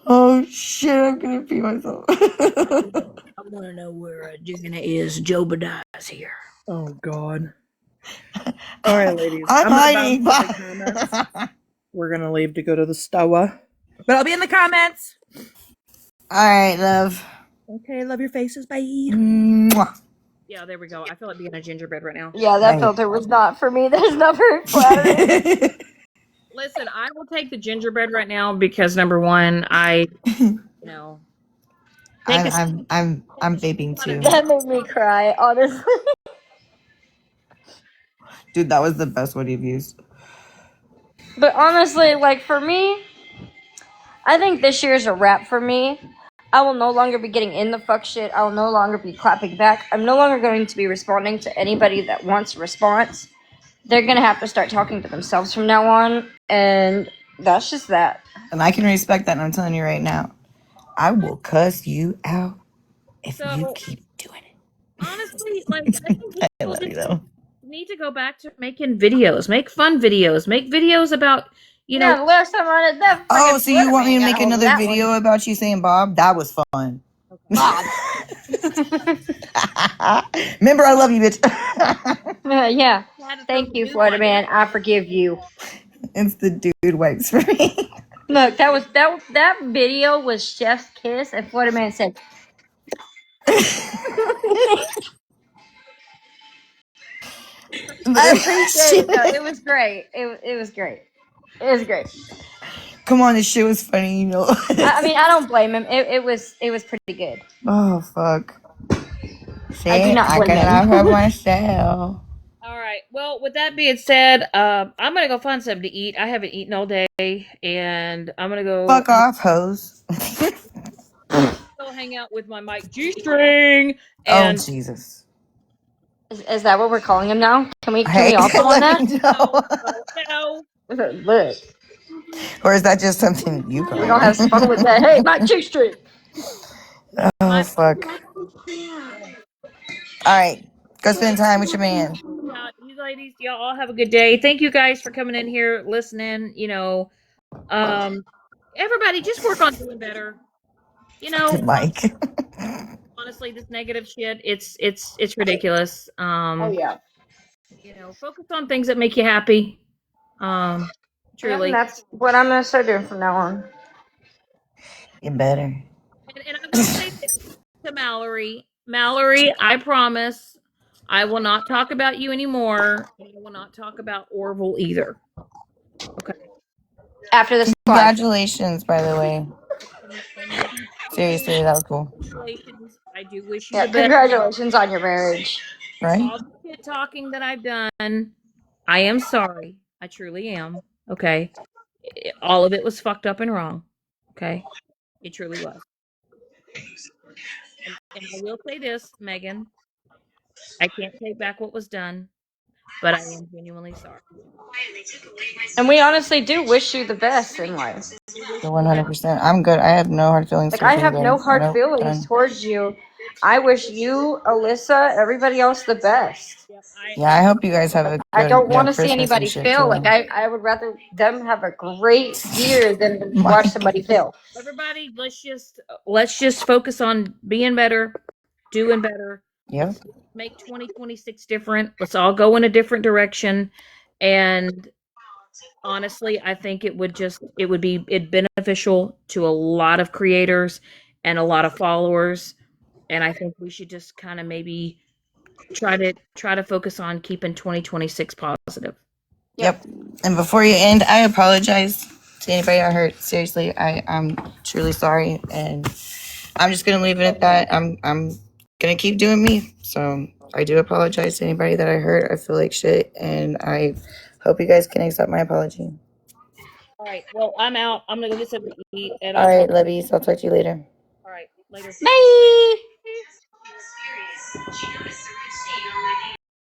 Oh shit! I'm gonna pee myself. I want to know where Jigna is. Jobadiah's here. Oh God. All right, ladies. I'm gonna hiding. bounce to the comments. We're gonna leave to go to the stoa, but I'll be in the comments. All right, love. Okay, love your faces. Bye. Mwah. Yeah, there we go. I feel like being a gingerbread right now. Yeah, that Right. filter was not for me. That is not very flattering. Listen, I will take the gingerbread right now because number one, you know, take a I'm vaping too. That made me cry, honestly. Dude, that was the best word you've used. But honestly, like for me, I think this year is a wrap for me. I will no longer be getting in the fuck shit. I will no longer be clapping back. I'm no longer going to be responding to anybody that wants a response. They're gonna have to start talking to themselves from now on, and that's just that. And I can respect that, and I'm telling you right now, I will cuss you out if you so keep doing it. honestly, like I think I people love you just though. need to go back to making videos, make fun videos, make videos about Yeah, the last time I did that, Oh, friggin' so you want me Flutterman to got a make hold of another that one. video about you saying Bob? That was fun. Bob. Remember, I love you, bitch. Yeah. had to throw Thank the you, dude one. Flutterman. I forgive you. It's the dude wipes for me. Look, that video was Chef's kiss, and Flutterman said, "I appreciate it. Though. It was great. It was great. It was great. Come on, this shit was funny, you know. I mean, I don't blame him. It was pretty good. Oh fuck. I do Shit, not I blame him. cannot help myself. All right. Well, with that being said, I'm gonna go find something to eat. I haven't eaten all day, and I'm gonna Fuck off, hoes. go hang out with my Mike G string. Oh And Jesus. Is that what we're calling him now? Can we Hey, all call him let that? me know. no, Look, Or is that just something you we're gonna have some call fun with that. Hey, my G string. Oh my fuck. All right, go spend time with your man. yeah, you ladies, y'all all have a good day. Thank you guys for coming in here, listening. Um, everybody, just work on doing better. Fucking Mike. Honestly, this negative shit, it's ridiculous. Oh yeah. Focus on things that make you happy. Yep, and Truly. that's what I'm gonna start doing from now on. You better. And I will say this to Mallory. Mallory, I promise I will not talk about you anymore. And I will not talk about Orville either. Okay. After this live. Congratulations, by the way. And Seriously, that was cool. congratulations. I do wish you Yeah, the best. congratulations on your marriage. Right? All the shit talking that I've done, I am sorry. I truly am. Okay. All of it was fucked up and wrong. Okay. It truly was. And I will say this, Megan. I can't take back what was done, but I am genuinely sorry. And we honestly do wish you the best in life. We wish The you the best. 100%. I'm good. I have no hard feelings Like towards I have anybody. no hard Nope, feelings done. towards you. I wish you, Alyssa, everybody else the best. Yep, Yeah, I hope you guys have a I good, don't want to see Christmas and anybody shit fail. Like too. I would rather them have a great year than watch Mike. somebody fail. everybody, let's just focus on being better, doing better. Yep. Let's make 2026 different. Let's all go in a different direction. And honestly, I think it beneficial to a lot of creators and a lot of followers. And I think we should just kind of maybe try to focus on keeping 2026 positive. Yep. And before you end, I apologize to anybody I hurt. Seriously, I'm truly sorry, and I'm just gonna leave it at that. I'm gonna keep doing me. So I do apologize to anybody that I hurt. I feel like shit, and I hope you guys can accept my apology. All right. Well, I'm out. I'm gonna go get something to eat, and All I'll talk. right, lovies. I'll talk to you later. All right. Later. Bye.